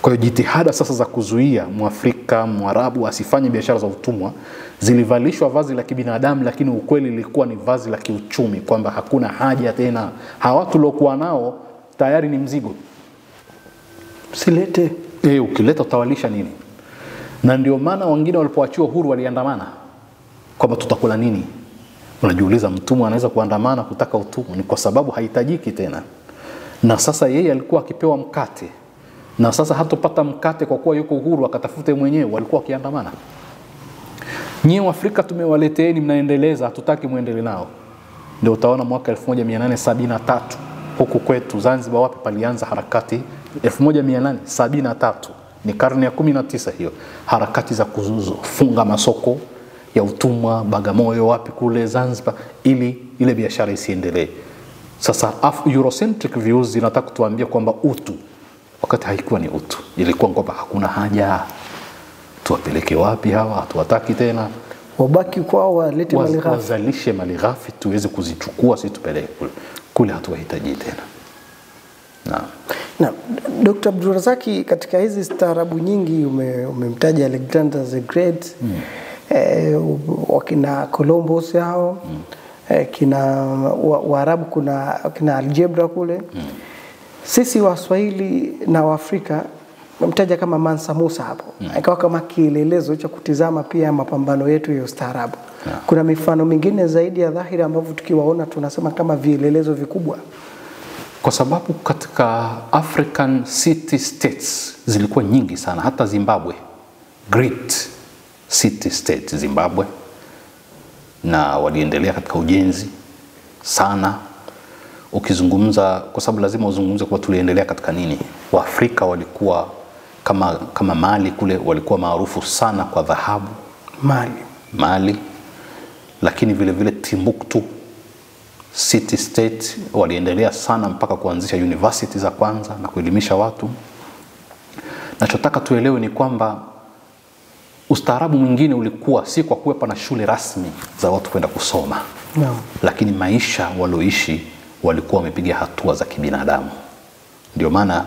[SPEAKER 1] Kwa hiyo jitihada sasa za kuzuia Mwafrika, Mwarabu asifanye biashara za utumwa Zilivalishwa vazi la kibinadamu, lakini ukweli lilikuwa ni vazi la kiuchumi, kwamba hakuna haja tena, hawa watu waliokuwa nao tayari ni mzigo.
[SPEAKER 2] Silete.
[SPEAKER 1] Ukileta utawalisha nini? Na ndio maana wengine walipoachiwa huru waliandamana kwamba tutakula nini. Unajiuliza, mtumwa anaweza kuandamana kutaka utumwa? Ni kwa sababu haitajiki tena. Na sasa yeye alikuwa akipewa mkate, na sasa hatopata mkate kwa kuwa yuko huru, akatafute mwenyewe. Walikuwa wakiandamana. Nyie wa Afrika tumewaleteeni, mnaendeleza, hatutaki muendelee nao. Ndio utaona mwaka 1873 huku kwetu Zanzibar wapi palianza harakati 1873, ni karne ya 19 hiyo, harakati za kufunga masoko ya utumwa Bagamoyo wapi kule Zanzibar, ili ile biashara isiendelee. Sasa Eurocentric views zinataka kutuambia kwamba utu, wakati haikuwa ni utu, ilikuwa kwamba hakuna haja, tuwapeleke wapi hawa, hatuwataki tena,
[SPEAKER 2] wabaki kwao, walete malighafi,
[SPEAKER 1] wazalishe malighafi tuweze kuzichukua, sisi tupeleke kule hatuwahitaji tena.
[SPEAKER 2] Na Dr. Abdulrazaki, katika hizi staarabu nyingi umemtaja Alexander the Great, wakina Columbus hao, kina Waarabu, kina algebra kule. Sisi Waswahili na Waafrika umemtaja kama Mansa Musa hapo, ikawa kama kielelezo cha kutizama pia mapambano yetu ya ustaarabu. Kuna mifano mingine zaidi ya dhahiri ambavyo tukiwaona tunasema kama vielelezo vikubwa?
[SPEAKER 1] Kwa sababu katika African city states zilikuwa nyingi sana, hata Zimbabwe, great city state Zimbabwe, na waliendelea katika ujenzi sana. Ukizungumza, kwa sababu lazima uzungumze kwa tuliendelea katika nini. Waafrika walikuwa kama Mali kule, walikuwa maarufu sana kwa dhahabu, Mali, lakini vile vile Timbuktu city state waliendelea sana mpaka kuanzisha university za kwanza na kuelimisha watu. Nachotaka tuelewe ni kwamba ustaarabu mwingine ulikuwa si kwa kuwepo na shule rasmi za watu kwenda kusoma, lakini maisha walioishi walikuwa wamepiga hatua za kibinadamu. Ndio maana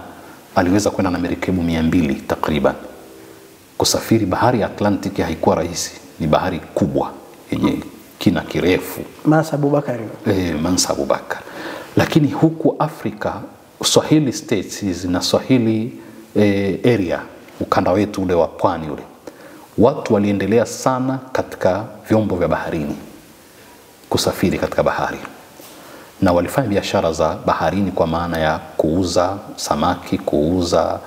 [SPEAKER 1] aliweza kwenda na merikebu 200 takriban. Kusafiri bahari ya Atlantic haikuwa rahisi, ni bahari kubwa yenye kina kirefu,
[SPEAKER 2] Mansa Abubakar.
[SPEAKER 1] Mansa Abubakar. Lakini huku Afrika, Swahili states na Swahili area, ukanda wetu ule wa pwani ule, watu waliendelea sana katika vyombo vya baharini, kusafiri katika bahari, na walifanya biashara za baharini kwa maana ya kuuza samaki, kuuza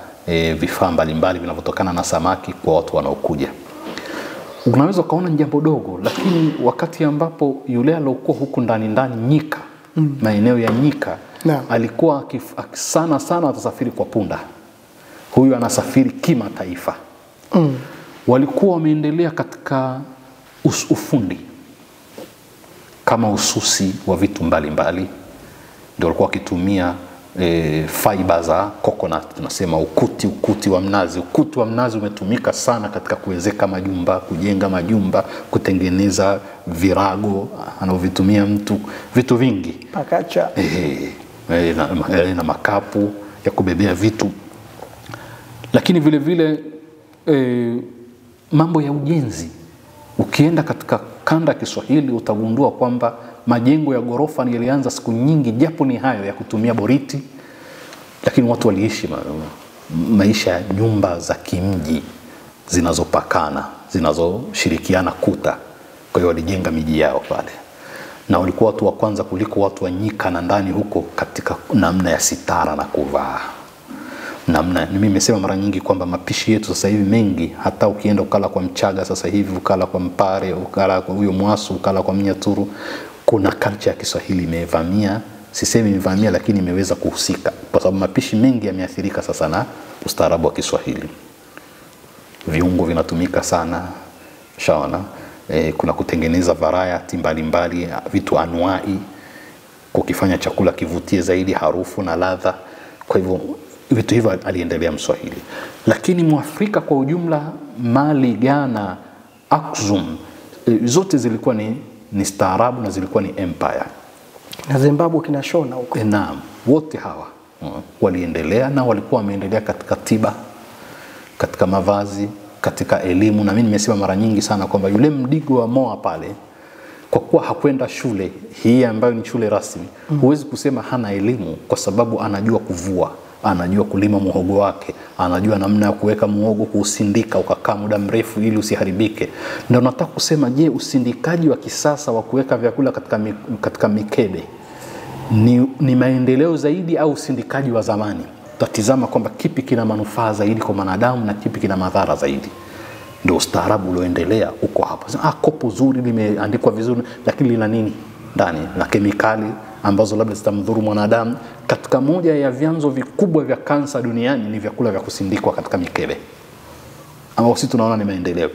[SPEAKER 1] vifaa mbalimbali vinavyotokana na samaki kwa watu wanaokuja. Unaweza ukaona ni jambo dogo, lakini wakati ambapo yule alokuwa huku ndani nyika, maeneo ya nyika, alikuwa sana atasafiri kwa punda, huyu anasafiri kimataifa. Walikuwa wameendelea katika ufundi kama ususi wa vitu mbalimbali, ndio walikuwa wakitumia fiber za coconut, tunasema ukuti wa mnazi. Ukuti wa mnazi umetumika sana katika kuwezeka majumba, kujenga majumba, kutengeneza virago anavyovitumia mtu, vitu vingi,
[SPEAKER 2] pakacha,
[SPEAKER 1] na makapu ya kubebea vitu. Lakini vile vile mambo ya ujenzi, ukienda katika kanda ya Kiswahili utagundua kwamba majengo ya ghorofa yalianza siku nyingi, japo ni hayo ya kutumia boriti, lakini watu waliishi maisha ya nyumba za kimji zinazopakana, zinazoshirikiana kuta. Kwa hiyo walijenga miji yao pale, na walikuwa watu wa kwanza kuliko watu wa nyika na ndani huko katika namna ya sitara na kuvaa. Mimi nimesema mara nyingi kwamba mapishi yetu sasa hivi mengi, hata ukienda ukala kwa Mchaga sasa hivi, ukala kwa Mpare, ukala kwa huyo Mwasu, ukala kwa Mnyaturu, kuna culture ya Kiswahili imevamia. Sisemi imevamia, lakini imeweza kuhusika, kwa sababu mapishi mengi yameathirika sasa na ustaarabu wa Kiswahili. Viungo vinatumika sana, shaona, kuna kutengeneza variety mbalimbali, vitu anuai, kukifanya chakula kivutie zaidi harufu na ladha. Kwa hivyo vitu hivyo aliendelea Mswahili. Lakini Mwafrika kwa ujumla, Mali, Ghana, Aksum, zote zilikuwa ni staarabu na zilikuwa ni empire.
[SPEAKER 2] Na Zimbabwe kina Shona huko.
[SPEAKER 1] Naam, wote hawa waliendelea, na walikuwa wameendelea katika tiba, katika mavazi, katika elimu, na mimi nimesema mara nyingi sana kwamba yule Mdigo wa Moa pale, kwa kuwa hakwenda shule hii ambayo ni shule rasmi, huwezi kusema hana elimu, kwa sababu anajua kuvua, anajua kulima muhogo wake, anajua namna ya kuweka muhogo, kuusindika ukakaa muda mrefu ili usiharibike. Ndio nataka kusema, je, usindikaji wa kisasa wa kuweka vyakula katika mikebe ni maendeleo zaidi au usindikaji wa zamani? Tutatizama kwamba kipi kina manufaa zaidi kwa wanadamu na kipi kina madhara zaidi. Ndio ustaarabu ulioendelea uko hapa. Kopo zuri limeandikwa vizuri, lakini lina nini ndani? Na kemikali ambazo labda zitamdhuru mwanadamu. Katika moja ya vyanzo vikubwa vya kansa duniani ni vyakula vya kusindikwa katika mikebe, ambao sisi tunaona ni maendeleo.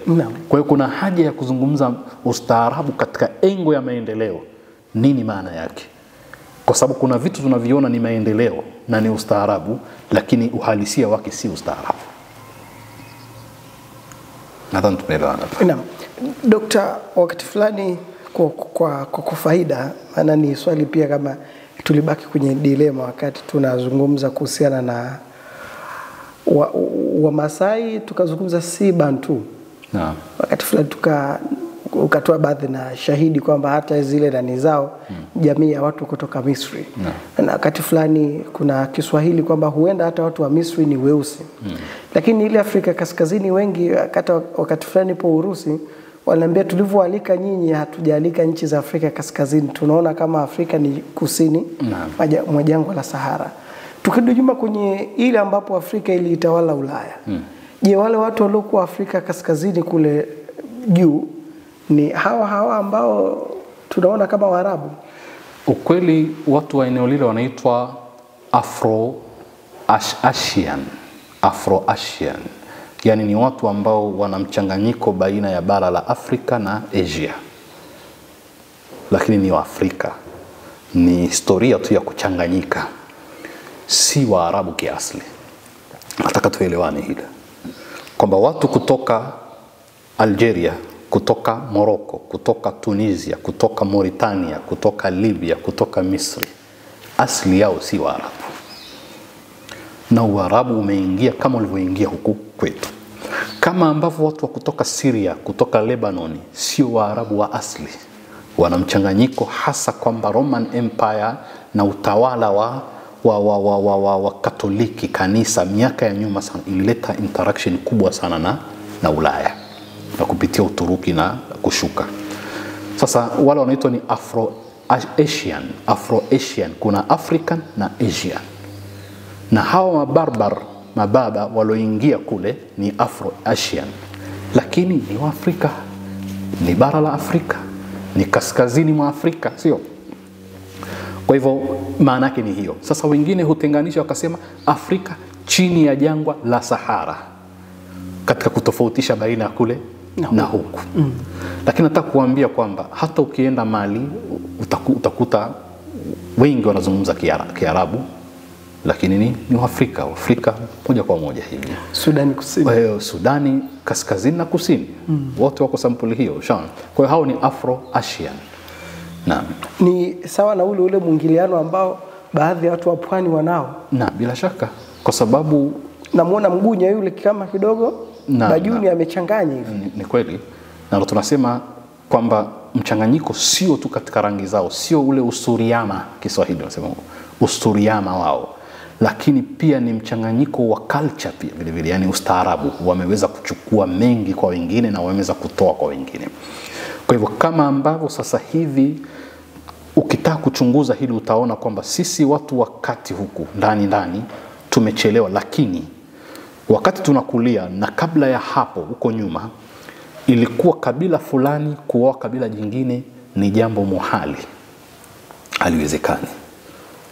[SPEAKER 1] Kwa hiyo kuna haja ya kuzungumza ustaarabu katika engo ya maendeleo. Nini maana yake? Kwa sababu kuna vitu tunaviona ni maendeleo na ni ustaarabu, lakini uhalisia wake si ustaarabu. Nadhani tumeelewana.
[SPEAKER 2] Naam. Dokta, wakati fulani kwa faida, maana ni swali pia kama tulibaki kwenye dilema wakati tunazungumza kuhusiana na Wamasai, tukazungumza si Bantu. Naam. Wakati fulani ukatoa baadhi na shahidi kwamba hata zile ndani zao jamii ya watu kutoka Misri. Na wakati fulani kuna Kiswahili kwamba huenda hata watu wa Misri ni weusi. Lakini ile Afrika Kaskazini wengi wakati fulani po Urusi wanaambia, tulivyoalika nyinyi hatujaalika nchi za Afrika Kaskazini, tunaona kama Afrika ni kusini mwa jangwa la Sahara. Tukidujuma kwenye ile ambapo Afrika iliitawala Ulaya. Je, wale watu waliokuwa Afrika Kaskazini kule juu ni hawa ambao tunaona kama Waarabu?
[SPEAKER 1] Ukweli watu wa eneo lile wanaitwa Afro-Asian. Yani ni watu ambao wana mchanganyiko baina ya bara la Afrika na Asia. Lakini ni Waafrika. Ni historia tu ya kuchanganyika. Si Waarabu kiasili. Nataka tuelewane hili. Kwamba watu kutoka Algeria, kutoka Morocco, kutoka Tunisia, kutoka Mauritania, kutoka Libya, kutoka Misri, asili yao si Waarabu. Na Uarabu umeingia kama ulivyoingia huku kwetu. Kama ambavyo watu wa kutoka Syria, kutoka Lebanon sio Waarabu wa asili. Wana mchanganyiko, hasa kwamba Roman Empire na utawala wa Katoliki, kanisa miaka ya nyuma sana ilileta interaction kubwa sana na Ulaya, na kupitia Uturuki na kushuka. Sasa wale wanaitwa ni Afro-Asian, kuna African na Asian. Na hawa mababa walioingia kule ni Afro-Asian, lakini ni Waafrika, ni bara la Afrika, ni kaskazini mwa Afrika, sio? Kwa hivyo maana yake ni hiyo. Sasa wengine hutenganisha wakasema Afrika chini ya jangwa la Sahara, katika kutofautisha baina ya kule na huku. Lakini nataka kuambia kwamba hata ukienda Mali utakuta wengi wanazungumza Kiarabu, lakini ni Waafrika, Afrika moja kwa moja hivi.
[SPEAKER 2] Sudani Kusini.
[SPEAKER 1] Sudani kaskazini na kusini. Wote wako sampuli hiyo, Sean. Kwa hiyo hao ni Afro-Asian. Naam. Ni
[SPEAKER 2] sawa na ule mwingiliano ambao baadhi ya watu wa pwani wanao.
[SPEAKER 1] Na bila shaka, kwa sababu
[SPEAKER 2] namuona Mgunya yule kama kidogo Bajuni amechanganya hivi.
[SPEAKER 1] Ni kweli. Na tunasema kwamba mchanganyiko sio tu katika rangi zao, sio ule usuriama, Kiswahili wanasema usuriama wao, lakini pia ni mchanganyiko wa culture pia vile vile, yani ustaarabu. Wameweza kuchukua mengi kwa wengine na wameweza kutoa kwa wengine. Kwa hivyo kama ambavyo sasa hivi ukitaka kuchunguza hili utaona kwamba sisi watu wakati huku ndani tumechelewa, lakini wakati tunakulia na kabla ya hapo huko nyuma ilikuwa kabila fulani kuoa kabila jingine ni jambo muhali, haliwezekani.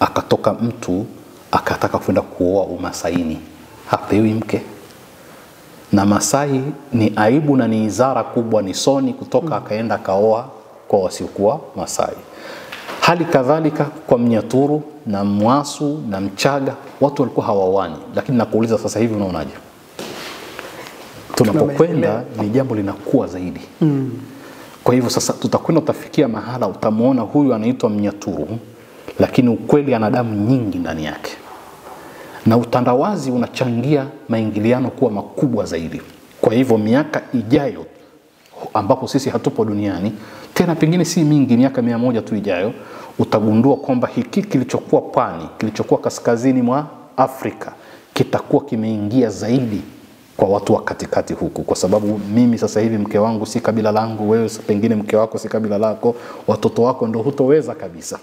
[SPEAKER 1] Akatoka mtu akataka kwenda kuoa Umasaini, hapewi mke. Na Masai ni aibu na ni izara kubwa, ni soni kutoka akaenda akaoa kwa wasiokuwa Masai. Hali kadhalika kwa Mnyaturu na Mwasu na Mchaga, watu walikuwa hawawani. Lakini nakuuliza sasa hivi unaonaje? Tunapokwenda ni jambo linakuwa zaidi. Kwa hivyo sasa tutakwenda utafikia mahala utamuona huyu anaitwa Mnyaturu, lakini ukweli ana damu nyingi ndani yake. Na utandawazi unachangia maingiliano kuwa makubwa zaidi. Kwa hivyo miaka ijayo ambapo sisi hatupo duniani tena, pengine si mingi, miaka 100 tu ijayo, utagundua kwamba hiki kilichokuwa pwani, kilichokuwa kaskazini mwa Afrika kitakuwa kimeingia zaidi kwa watu wa katikati huku, kwa sababu mimi sasa hivi mke wangu si kabila langu, wewe pengine mke wako si kabila lako, watoto wako ndio hutoweza kabisa.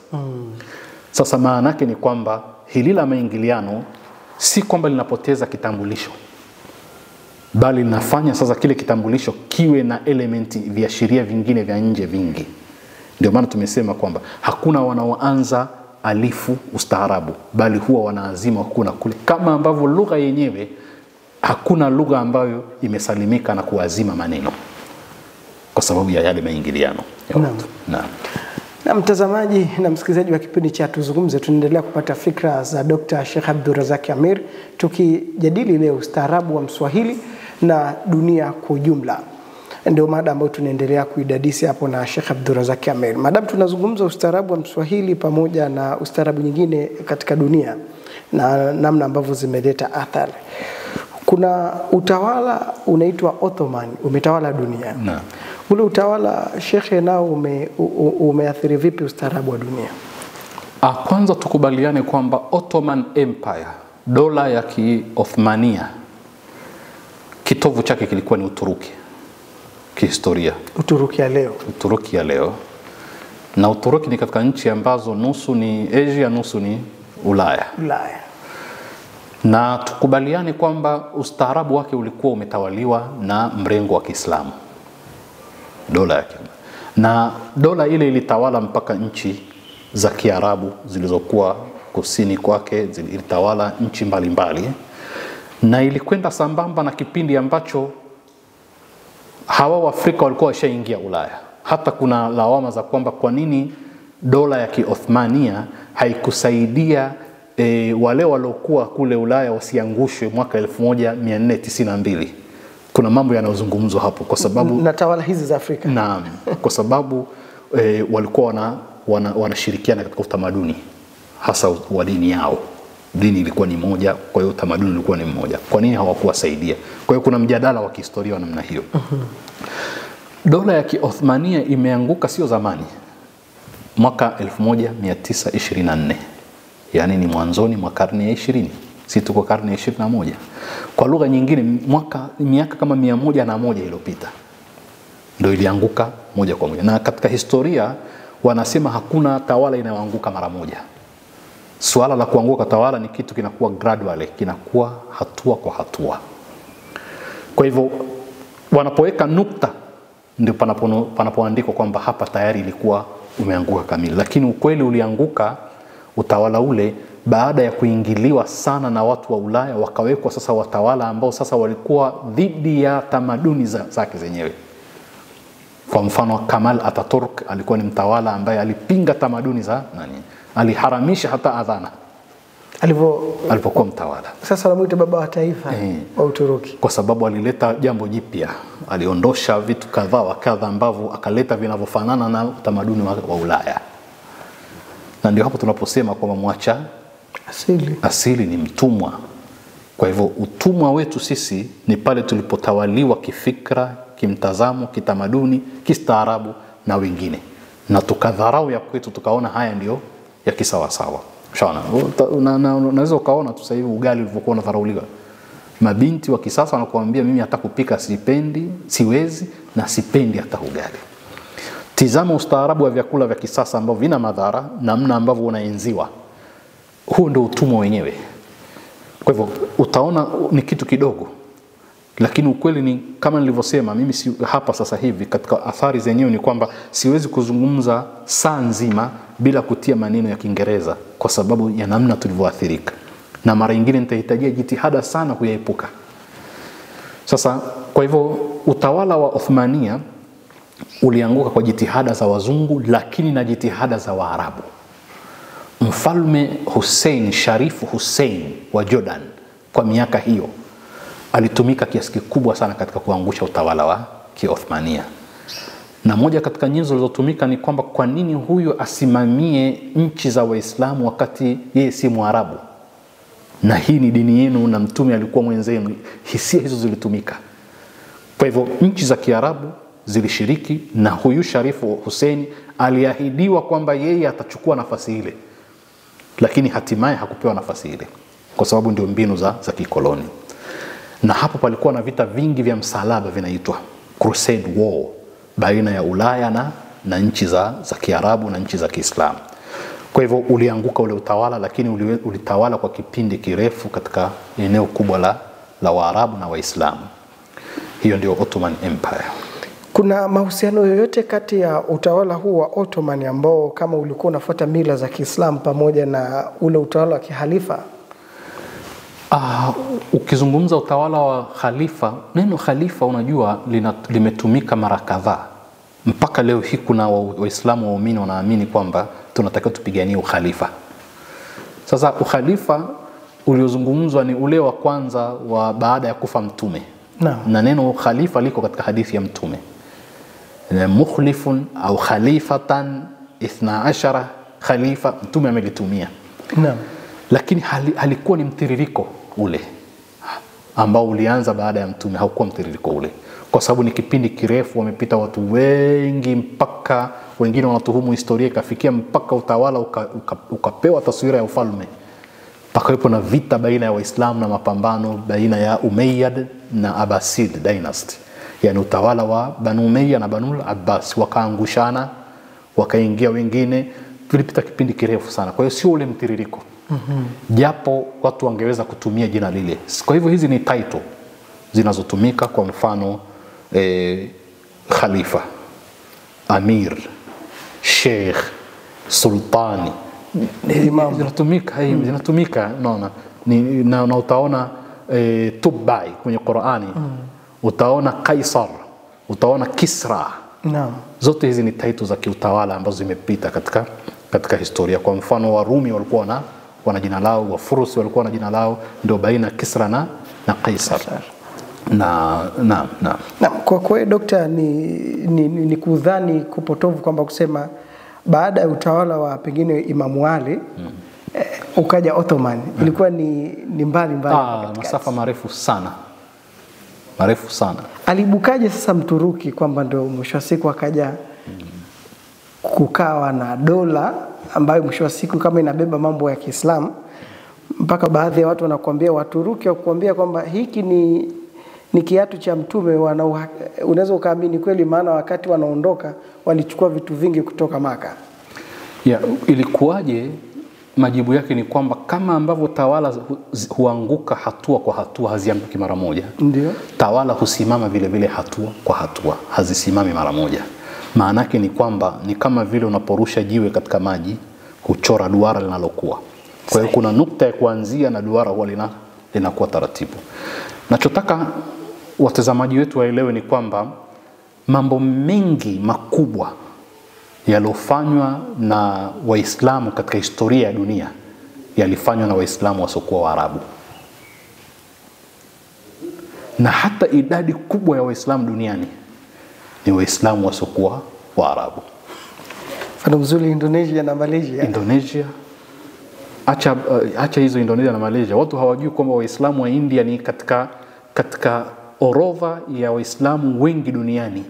[SPEAKER 1] Sasa maana yake ni kwamba hili la maingiliano si kwamba linapoteza kitambulisho, bali linafanya sasa kile kitambulisho kiwe na elementi vya sheria vingine vya nje vingi. Ndio maana tumesema kwamba hakuna wanaoanza alifu ustaarabu, bali huwa wanaazima huku na kule, kama ambavyo lugha yenyewe hakuna lugha ambayo imesalimika na kuazima maneno kwa sababu ya yale maingiliano ya watu.
[SPEAKER 2] Na mtazamaji na msikilizaji wa kipindi cha Tuzungumze, tunaendelea kupata fikra za Dr. Sheikh Abdulrazak Amir, tukijadili leo ustaarabu wa Mswahili na dunia kwa ujumla. Ndio mada ambayo tunaendelea kuidadisi hapo na Sheikh Abdulrazak Amir. Madam, tunazungumza ustaarabu wa Mswahili pamoja na ustaarabu nyingine katika dunia na namna ambavyo zimeleta athari. Kuna utawala unaitwa Ottoman umetawala dunia. Ule utawala shekhe nao umeathiri vipi ustaarabu wa dunia?
[SPEAKER 1] Kwanza tukubaliane kwamba Ottoman Empire, dola ya Ki-Othmania, kitovu chake kilikuwa ni Uturuki kihistoria. Uturuki ya leo. Na Uturuki ni katika nchi ambazo nusu ni Asia, nusu ni Ulaya. Na tukubaliane kwamba ustaarabu wake ulikuwa umetawaliwa na mrengo wa Kiislamu, dola yake. Na dola ile ilitawala mpaka nchi za Kiarabu zilizokuwa kusini kwake, ilitawala nchi mbalimbali. Na ilikwenda sambamba na kipindi ambacho hawa Waafrika walikuwa washaingia Ulaya. Hata kuna lawama za kwamba kwa nini dola ya Ki-Othmania haikusaidia wale waliokuwa kule Ulaya wasiangushwe mwaka 1492. Kuna mambo yanayozungumzwa hapo kwa sababu
[SPEAKER 2] na tawala hizi za Afrika.
[SPEAKER 1] Naam, kwa sababu walikuwa wanashirikiana katika utamaduni, hasa wa dini yao. Dini ilikuwa ni moja, kwa hiyo utamaduni ulikuwa ni mmoja. Kwa nini hawakuwasaidia? Kwa hiyo kuna mjadala wa kihistoria wa namna hiyo. Dola ya Ki-Othmania imeanguka sio zamani, mwaka 1924. Yani ni mwanzoni mwa karne ya 20. Si tuko karne ya 21. Kwa lugha nyingine miaka kama 101 iliyopita ndio ilianguka moja kwa moja. Na katika historia wanasema hakuna tawala inayoanguka mara moja. Suala la kuanguka tawala ni kitu kinakuwa gradually, kinakuwa hatua kwa hatua. Kwa hivyo wanapoweka nukta ndio panapoandikwa kwamba hapa tayari ilikuwa umeanguka kamili. Lakini ukweli ulianguka utawala ule baada ya kuingiliwa sana na watu wa Ulaya, wakawekwa sasa watawala ambao sasa walikuwa dhidi ya tamaduni zake zenyewe. Kwa mfano Kemal Ataturk alikuwa ni mtawala ambaye alipinga tamaduni za aliharamisha hata adhana alipokuwa mtawala.
[SPEAKER 2] Sasa wanamuita baba wa taifa wa Uturuki
[SPEAKER 1] kwa sababu alileta jambo jipya, aliondosha vitu kadhaa wa kadha ambavyo akaleta vinavyofanana na utamaduni wa Ulaya. Na ndio hapo tunaposema kwamba mwacha asili ni mtumwa. Kwa hivyo utumwa wetu sisi ni pale tulipotawaliwa kifikra, kimtazamo, kitamaduni, kistaarabu na wengine, na tukadharau ya kwetu, tukaona haya ndio ya kisawasawa. Shaona unaweza ukaona tu sasa hivi ugali ulivyokuwa unadharauliwa. Mabinti wa kisasa wanakuambia mimi hata kupika sipendi, siwezi na sipendi hata ugali. Tizama ustaarabu wa vyakula vya kisasa ambao vina madhara, namna ambavyo unaenziwa. Huo ndio utumwa wenyewe. Kwa hivyo utaona ni kitu kidogo, lakini ukweli ni kama nilivyosema, mimi hapa sasa hivi katika athari zenyewe ni kwamba siwezi kuzungumza saa nzima bila kutia maneno ya Kiingereza kwa sababu ya namna tulivyoathirika, na mara nyingine nitahitajia jitihada sana kuyaepuka. Sasa kwa hivyo utawala wa Othmania ulianguka kwa jitihada za wazungu, lakini na jitihada za Waarabu. Mfalme Hussein Sharifu Hussein wa Jordan kwa miaka hiyo alitumika kiasi kikubwa sana katika kuangusha utawala wa Ki-Othmania. Na moja katika nyenzo zilizotumika ni kwamba kwa nini huyo asimamie nchi za Waislamu wakati yeye si Mwarabu, na hii ni dini yenu na mtume alikuwa mwenzenu. Hisia hizo zilitumika Kwa hivyo nchi za Kiarabu zilishiriki, na huyu Sharifu Hussein aliahidiwa kwamba yeye atachukua nafasi ile, lakini hatimaye hakupewa nafasi ile kwa sababu ndio mbinu za kikoloni. Na hapo palikuwa na vita vingi vya msalaba vinaitwa Crusade War baina ya Ulaya na nchi za Kiarabu na nchi za Kiislamu. Kwa hivyo ulianguka ule utawala, lakini ulitawala kwa kipindi kirefu katika eneo kubwa la Waarabu na Waislamu. Hiyo ndio Ottoman Empire.
[SPEAKER 2] Kuna mahusiano yoyote kati ya utawala huu wa Ottoman ambao kama ulikuwa unafuata mila za Kiislamu pamoja na ule utawala wa kihalifa?
[SPEAKER 1] Ukizungumza utawala wa khalifa, neno khalifa unajua limetumika mara kadhaa. Mpaka leo hii kuna Waislamu waumini wanaamini kwamba tunatakiwa tupiganie ukhalifa. Sasa ukhalifa uliozungumzwa ni ule wa kwanza wa baada ya kufa mtume. Na neno khalifa liko katika hadithi ya mtume. Mukhlifun au khalifatan 12 khalifa, mtume amelitumia. Lakini halikuwa ni mtiririko ule ambao ulianza baada ya mtume, haukuwa mtiririko ule. Kwa sababu ni kipindi kirefu, wamepita watu wengi, mpaka wengine wanatuhumu historia ikafikia mpaka utawala ukapewa taswira ya ufalme. Mpaka ipo na vita baina ya Waislamu na mapambano baina ya Umayyad na Abbasid dynasty. Yani utawala wa Banu Umayya na Banu Abbas wakaangushana, wakaingia wengine, vilipita kipindi kirefu sana. Kwa hiyo sio ule mtiririko. Japo watu wangeweza kutumia jina lile. Kwa hivyo hizi ni title zinazotumika, kwa mfano khalifa, amir, sheikh, sultani, zinatumika naona na utaona Tubai kwenye Qur'ani, utaona Kaisar, utaona Kisra. Zote hizi ni title za kiutawala ambazo zimepita katika historia. Kwa mfano Warumi walikuwa wana jina lao, Wafursi walikuwa na jina lao, ndio baina Kisra na Kaisar. Na
[SPEAKER 2] kwa kweli Dokta, ni kudhani kupotovu kwamba kusema baada ya utawala wa pengine Imamu Ali ukaja Ottoman, ilikuwa ni mbali
[SPEAKER 1] masafa marefu sana.
[SPEAKER 2] Alibukaje sasa Mturuki kwamba ndio mwisho wa siku akaja kukawa na dola ambayo mwisho wa siku kama inabeba mambo ya Kiislamu, mpaka baadhi ya watu wanakuambia, Waturuki wakuambia kwamba hiki ni kiatu cha mtume, unaweza ukaamini kweli, maana wakati wanaondoka walichukua vitu vingi kutoka Maka.
[SPEAKER 1] Ilikuwaje? Majibu yake ni kwamba kama ambavyo tawala huanguka hatua kwa hatua, hazianguki mara moja.
[SPEAKER 2] Ndio.
[SPEAKER 1] Tawala husimama vile vile hatua kwa hatua, hazisimami mara moja. Maana yake ni kwamba ni kama vile unaporusha jiwe katika maji, kuchora duara linalokuwa. Kwa hiyo kuna nukta ya kuanzia na duara huwa linakuwa taratibu. Nachotaka watazamaji wetu waelewe ni kwamba mambo mengi makubwa yalofanywa na Waislamu katika historia ya dunia yalifanywa na Waislamu wasiokuwa Waarabu. Na hata idadi kubwa ya Waislamu duniani ni Waislamu wasiokuwa Waarabu.
[SPEAKER 2] Mfano mzuri Indonesia na Malaysia.
[SPEAKER 1] Acha hizo Indonesia na Malaysia. Watu hawajui kwamba Waislamu wa India ni katika orodha ya Waislamu wengi duniani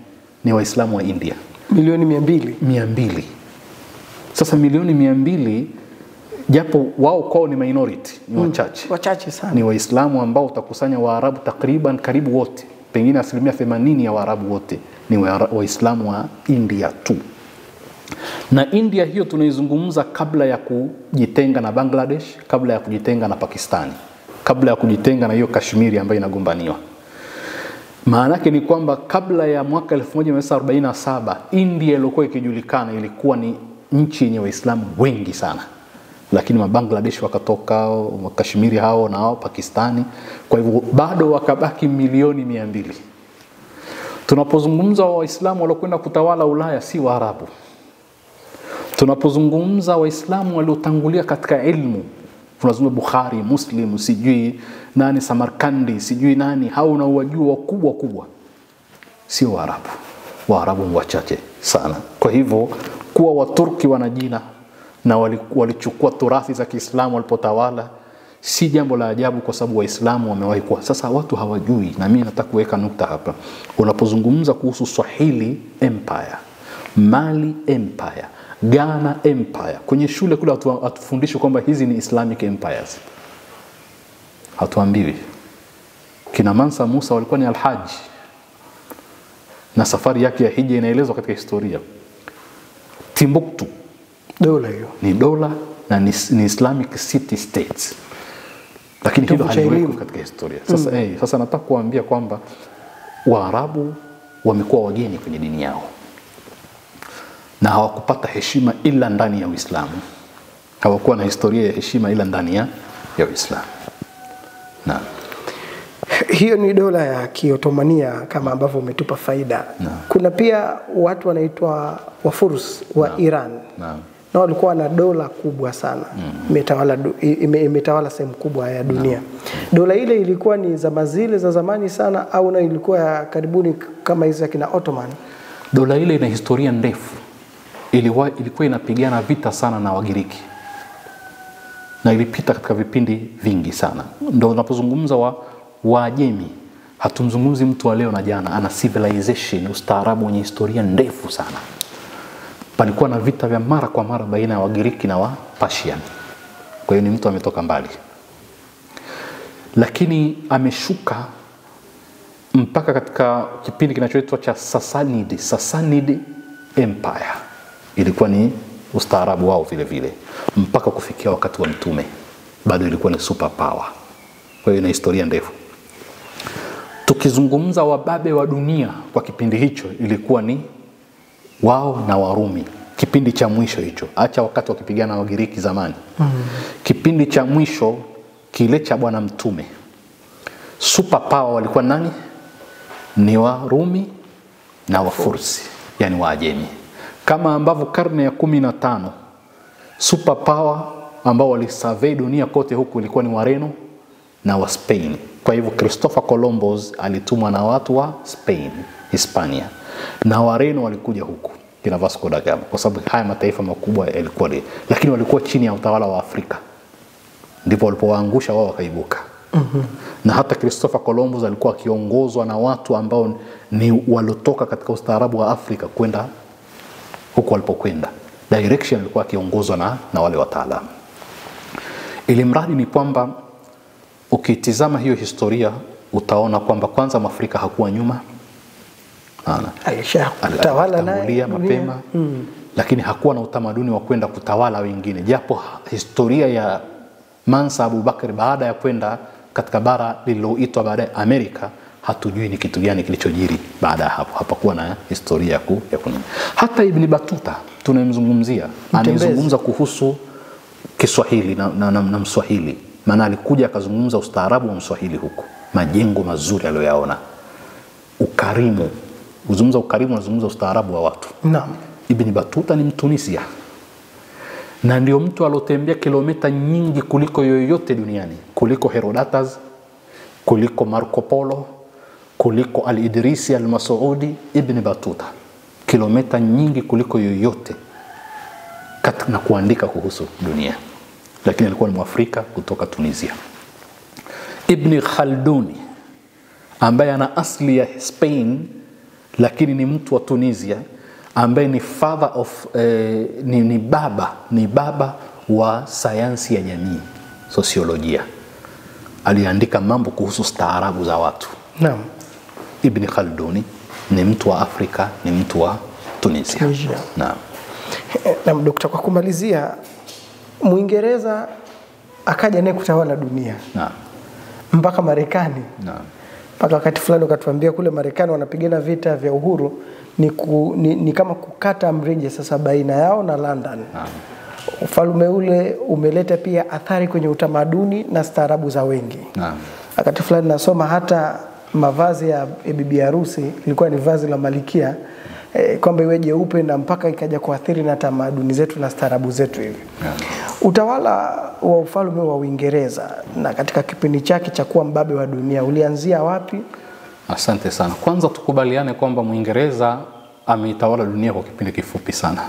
[SPEAKER 1] ni Waislamu wa India.
[SPEAKER 2] Milioni 200.
[SPEAKER 1] Sasa milioni 200, japo wao kwao ni minority, ni
[SPEAKER 2] wachache sana.
[SPEAKER 1] Ni Waislamu ambao utakusanya Waarabu takriban karibu wote, pengine 80% ya Waarabu wote ni Waislamu wa India tu. Na India hiyo tunaizungumza kabla ya kujitenga na Bangladesh, kabla ya kujitenga na Pakistani, kabla ya kujitenga na hiyo Kashmiri ambayo inagombaniwa. Maana yake ni kwamba kabla ya mwaka 1947 India ilikuwa ikijulikana, ilikuwa ni nchi yenye Waislamu wengi sana. Lakini Mabangladesh wakatoka, Kashmiri hao na hao Pakistani, kwa hivyo bado wakabaki milioni 200. Tunapozungumza Waislamu waliokwenda kutawala Ulaya si Waarabu. Tunapozungumza Waislamu waliotangulia katika ilmu, tunazungumza Bukhari, Muslim, sijui nani Samarkandi, sijui nani, hao na wajua wakubwa sio Waarabu. Waarabu ni wachache sana. Kwa hivyo kuwa Waturki wana jina na walichukua turathi za Kiislamu walipotawala si jambo la ajabu kwa sababu Waislamu wamewahi kuwa. Sasa watu hawajui, na mimi nataka kuweka nukta hapa. Unapozungumza kuhusu Swahili Empire, Mali Empire, Ghana Empire, kwenye shule kule hatufundishwi kwamba hizi ni Islamic empires. Hatuambiwi. Kina Mansa Musa walikuwa ni Alhaji, na safari yake ya hija inaelezwa katika historia. Timbuktu,
[SPEAKER 2] dola hiyo
[SPEAKER 1] ni dola na ni Islamic city states, lakini hilo haliwekwi katika historia. Sasa sasa nataka kuambia kwamba Waarabu wamekuwa wageni kwenye dini yao na hawakupata heshima ila ndani ya Uislamu. Hawakuwa na historia ya heshima ila ndani ya Uislamu. Na
[SPEAKER 2] hiyo ni dola ya Kiotomania kama ambavyo umetupa faida. Kuna pia watu wanaitwa Wafurs wa Iran. Na walikuwa na dola kubwa sana. Imetawala sehemu kubwa ya dunia. Dola ile ilikuwa ni zama zile za zamani sana au na ilikuwa ya karibuni kama hizo kina Ottoman?
[SPEAKER 1] Dola ile ina historia ndefu. Ilikuwa inapigana vita sana na Wagiriki. Na ilipita katika vipindi vingi sana. Ndio unapozungumza Waajemi, hatumzungumzi mtu wa leo na jana, ana civilization, ustaarabu wenye historia ndefu sana. Palikuwa na vita vya mara kwa mara baina ya Wagiriki na Persian. Kwa hiyo ni mtu ametoka mbali. Lakini ameshuka mpaka katika kipindi kinachoitwa cha Sassanid Empire. Ilikuwa ni ustaarabu wao vile vile mpaka kufikia wakati wa Mtume. Bado ilikuwa ni super power. Kwa hiyo ina historia ndefu. Tukizungumza wababe wa dunia kwa kipindi hicho ilikuwa ni wao na Warumi. Kipindi cha mwisho hicho, acha wakati wakipigana na Wagiriki zamani. Kipindi cha mwisho kile cha Bwana Mtume, super power walikuwa nani? Ni Warumi na Wafursi, yani Waajemi. Kama ambavyo karne ya 15 super power ambao walisurvey dunia kote huku ilikuwa ni Wareno na wa Spain. Kwa hivyo Christopher Columbus alitumwa na watu wa Spain, Hispania, na Wareno walikuja huku kina Vasco da Gama, kwa sababu haya mataifa makubwa yalikuwa lakini walikuwa chini ya utawala wa Afrika. Ndipo walipowaangusha wao wakaibuka. Na hata Christopher Columbus alikuwa akiongozwa na watu ambao ni walotoka katika ustaarabu wa Afrika kwenda huko walipokwenda. Direction alikuwa akiongozwa na wale wataalamu. Ili mradi ni kwamba ukitizama hiyo historia utaona kwamba kwanza Mwafrika hakuwa nyuma.
[SPEAKER 2] Alishatawala naye
[SPEAKER 1] mapema. Lakini hakuwa na utamaduni wa kwenda kutawala wengine. Japo historia ya Mansa Abu Bakr baada ya kwenda katika bara lililoitwa baadaye Amerika, hatujui ni kitu gani kilichojiri baada ya hapo. Hapakuwa na historia ya kunini. Hata Ibn Battuta tunamzungumzia, anazungumza kuhusu Kiswahili na Mswahili. Maana alikuja akazungumza ustaarabu wa Mswahili huko. Majengo mazuri aliyoyaona. Ukarimu. Uzungumza ukarimu, unazungumza ustaarabu wa watu.
[SPEAKER 2] Naam.
[SPEAKER 1] Ibn Battuta ni Mtunisia. Na ndio mtu alotembea kilomita nyingi kuliko yoyote duniani. Kuliko Herodotus, kuliko Marco Polo, kuliko Al-Idrisi Al-Mas'udi. Ibn Battuta kilomita nyingi kuliko yoyote na kuandika kuhusu dunia. Lakini alikuwa ni Mwafrika kutoka Tunisia. Ibn Khalduni ambaye ana asili ya Spain lakini ni mtu wa Tunisia, ambaye ni father of ni baba wa sayansi ya jamii, sosiolojia. Aliandika mambo kuhusu staarabu za watu.
[SPEAKER 2] Naam.
[SPEAKER 1] Ibn Khalduni ni mtu wa Afrika, ni mtu wa Tunisia. Naam.
[SPEAKER 2] Naam, Dokta, kwa kumalizia, Mwingereza akaja naye kutawala dunia.
[SPEAKER 1] Naam.
[SPEAKER 2] Mpaka Marekani.
[SPEAKER 1] Naam.
[SPEAKER 2] Mpaka wakati fulani ukatuambia kule Marekani wanapigana vita vya uhuru ni kama kukata mrija sasa baina yao na London.
[SPEAKER 1] Naam.
[SPEAKER 2] Ufalme ule umeleta pia athari kwenye utamaduni na staarabu za wengi.
[SPEAKER 1] Naam.
[SPEAKER 2] Wakati fulani nasoma hata mavazi ya bibi harusi ilikuwa ni vazi la malikia, kwamba iwe jeupe, na mpaka ikaja kuathiri na tamaduni zetu na staarabu zetu hivi.
[SPEAKER 1] Naam.
[SPEAKER 2] Utawala wa ufalme wa Uingereza na katika kipindi chake cha kuwa mbabe wa dunia ulianzia wapi?
[SPEAKER 1] Asante sana. Kwanza tukubaliane kwamba Mwingereza ameitawala dunia kwa kipindi kifupi sana.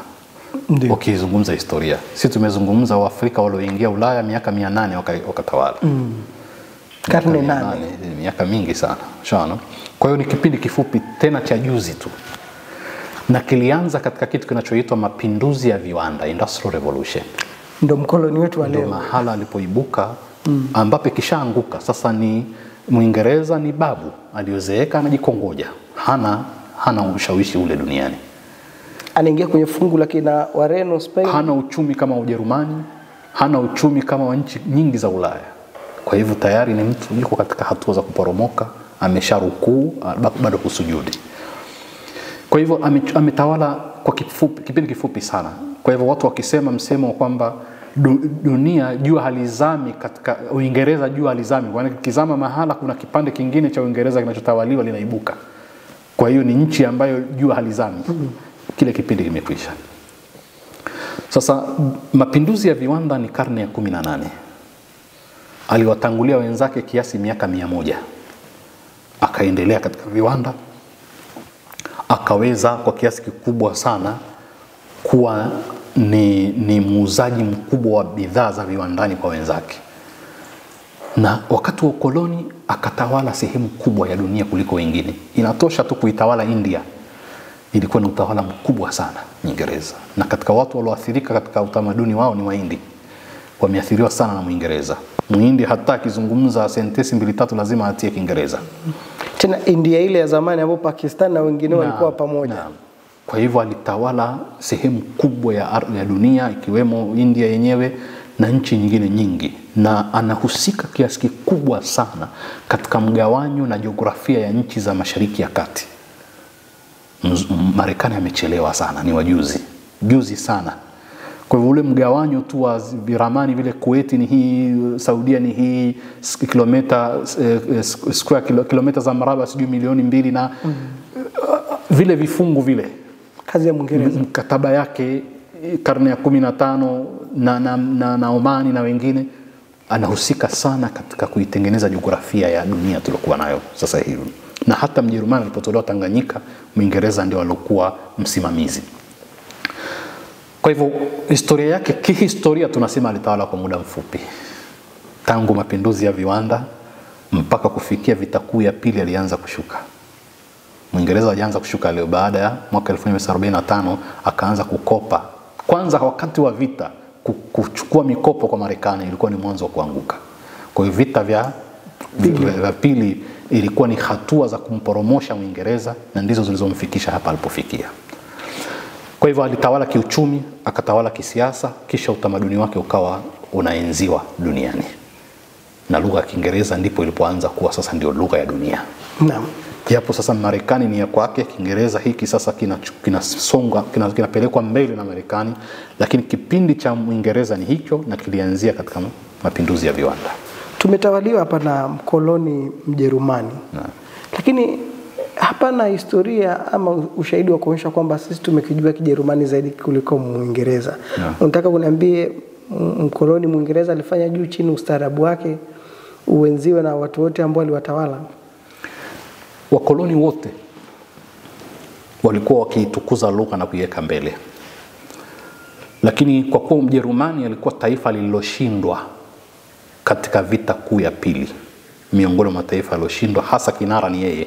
[SPEAKER 1] ukizungumza historia. Sisi tumezungumza Waafrika walioingia Ulaya miaka 800 wakatawala.
[SPEAKER 2] Karne 8.
[SPEAKER 1] Miaka mingi sana. Shana. Kwa hiyo ni kipindi kifupi tena cha juzi tu. Na kilianza katika kitu kinachoitwa mapinduzi ya viwanda, Industrial Revolution.
[SPEAKER 2] Ndio mkoloni wetu wa leo.
[SPEAKER 1] Ndio mahala alipoibuka ambapo kishaanguka. Sasa ni Mwingereza ni babu aliozeeka anajikongoja. Hana ushawishi ule duniani.
[SPEAKER 2] Anaingia kwenye fungu la kina Wareno, Spain.
[SPEAKER 1] Hana uchumi kama Ujerumani, hana uchumi kama wa nchi nyingi za Ulaya. Kwa hivyo tayari ni mtu yuko katika hatua za kuporomoka, amesharukuu, bado kusujudi. Kwa hivyo ametawala kwa kipindi kifupi sana. Kwa hivyo watu wakisema msemo kwamba dunia jua halizami katika Uingereza, jua halizami, kwa maana kizama mahala kuna kipande kingine cha Uingereza kinachotawaliwa linaibuka. Kwa hiyo ni nchi ambayo jua halizami. Kile kipindi kimekwisha. Sasa mapinduzi ya viwanda ni karne ya 18. Aliwatangulia wenzake kiasi miaka 100. Akaendelea katika viwanda. Akaweza kwa kiasi kikubwa sana kuwa ni muuzaji mkubwa wa bidhaa za viwandani kwa wenzake. Na wakati wa ukoloni akatawala sehemu kubwa ya dunia kuliko wengine. Inatosha tu kuitawala India. Ilikuwa ni utawala mkubwa sana Uingereza. Na katika watu walioathirika katika utamaduni wao ni Wahindi. Wameathiriwa sana na Muingereza. Muhindi hata akizungumza sentensi 2-3 lazima atie Kiingereza.
[SPEAKER 2] Tena India ile ya zamani ambapo Pakistan na wengine walikuwa pamoja.
[SPEAKER 1] Kwa hivyo alitawala sehemu kubwa ya dunia ikiwemo India yenyewe na nchi nyingine nyingi, na anahusika kiasi kikubwa sana katika mgawanyo na jiografia ya nchi za Mashariki ya Kati. Marekani amechelewa sana, ni juzi sana. Kwa hivyo ule mgawanyo tu wa ramani vile Kuwait ni hii, Saudia ni hii, kilomita za mraba sijui milioni 2 na vile vifungu vile.
[SPEAKER 2] Kazi ya Mwingereza.
[SPEAKER 1] Mkataba yake karne ya 15 na Omani na wengine, anahusika sana katika kuitengeneza jiografia ya dunia tulokuwa nayo sasa hivi. Na hata Mjerumani alipotolewa Tanganyika, Mwingereza ndio alikuwa msimamizi. Kwa hivyo historia yake kihistoria tunasema alitawala kwa muda mfupi. Tangu mapinduzi ya viwanda mpaka kufikia vita kuu ya pili alianza kushuka. Mwingereza alianza kushuka leo baada ya mwaka 1945 akaanza kukopa. Kwanza wakati wa vita kuchukua mikopo kwa Marekani ilikuwa ni mwanzo wa kuanguka. Kwa hiyo vita vya pili ilikuwa ni hatua za kumporomosha Mwingereza na ndizo zilizomfikisha hapa alipofikia. Kwa hivyo alitawala kiuchumi, akatawala kisiasa, kisha utamaduni wake ukawa unaenziwa duniani. Na lugha ya Kiingereza ndipo ilipoanza kuwa sasa ndio lugha ya dunia.
[SPEAKER 2] Naam.
[SPEAKER 1] Japo sasa Marekani ni ya kwake, Kiingereza hiki sasa kinasonga kinapelekwa mbele na Marekani, lakini kipindi cha Mwingereza ni hicho na kilianzia katika mapinduzi ya viwanda.
[SPEAKER 2] Tumetawaliwa hapa na mkoloni Mjerumani. Lakini hapana historia ama ushahidi wa kuonyesha kwamba sisi tumekijua Kijerumani zaidi kuliko Mwingereza. Unataka kuniambie mkoloni Mwingereza alifanya juu chini ustaarabu wake uenziwe na watu wote ambao aliwatawala?
[SPEAKER 1] Wakoloni wote walikuwa wakitukuza lugha na kuiweka mbele. Lakini kwa kuwa Mjerumani alikuwa taifa lililoshindwa katika vita kuu ya pili, miongoni mwa mataifa yaliyoshindwa, hasa kinara ni yeye,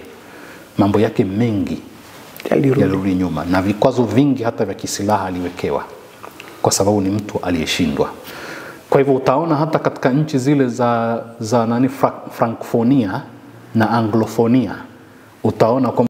[SPEAKER 1] mambo yake mengi yalirudi nyuma na vikwazo vingi hata vya kisilaha aliwekewa kwa sababu ni mtu aliyeshindwa. Kwa hivyo utaona hata katika nchi zile za Frankfonia na Anglofonia utaona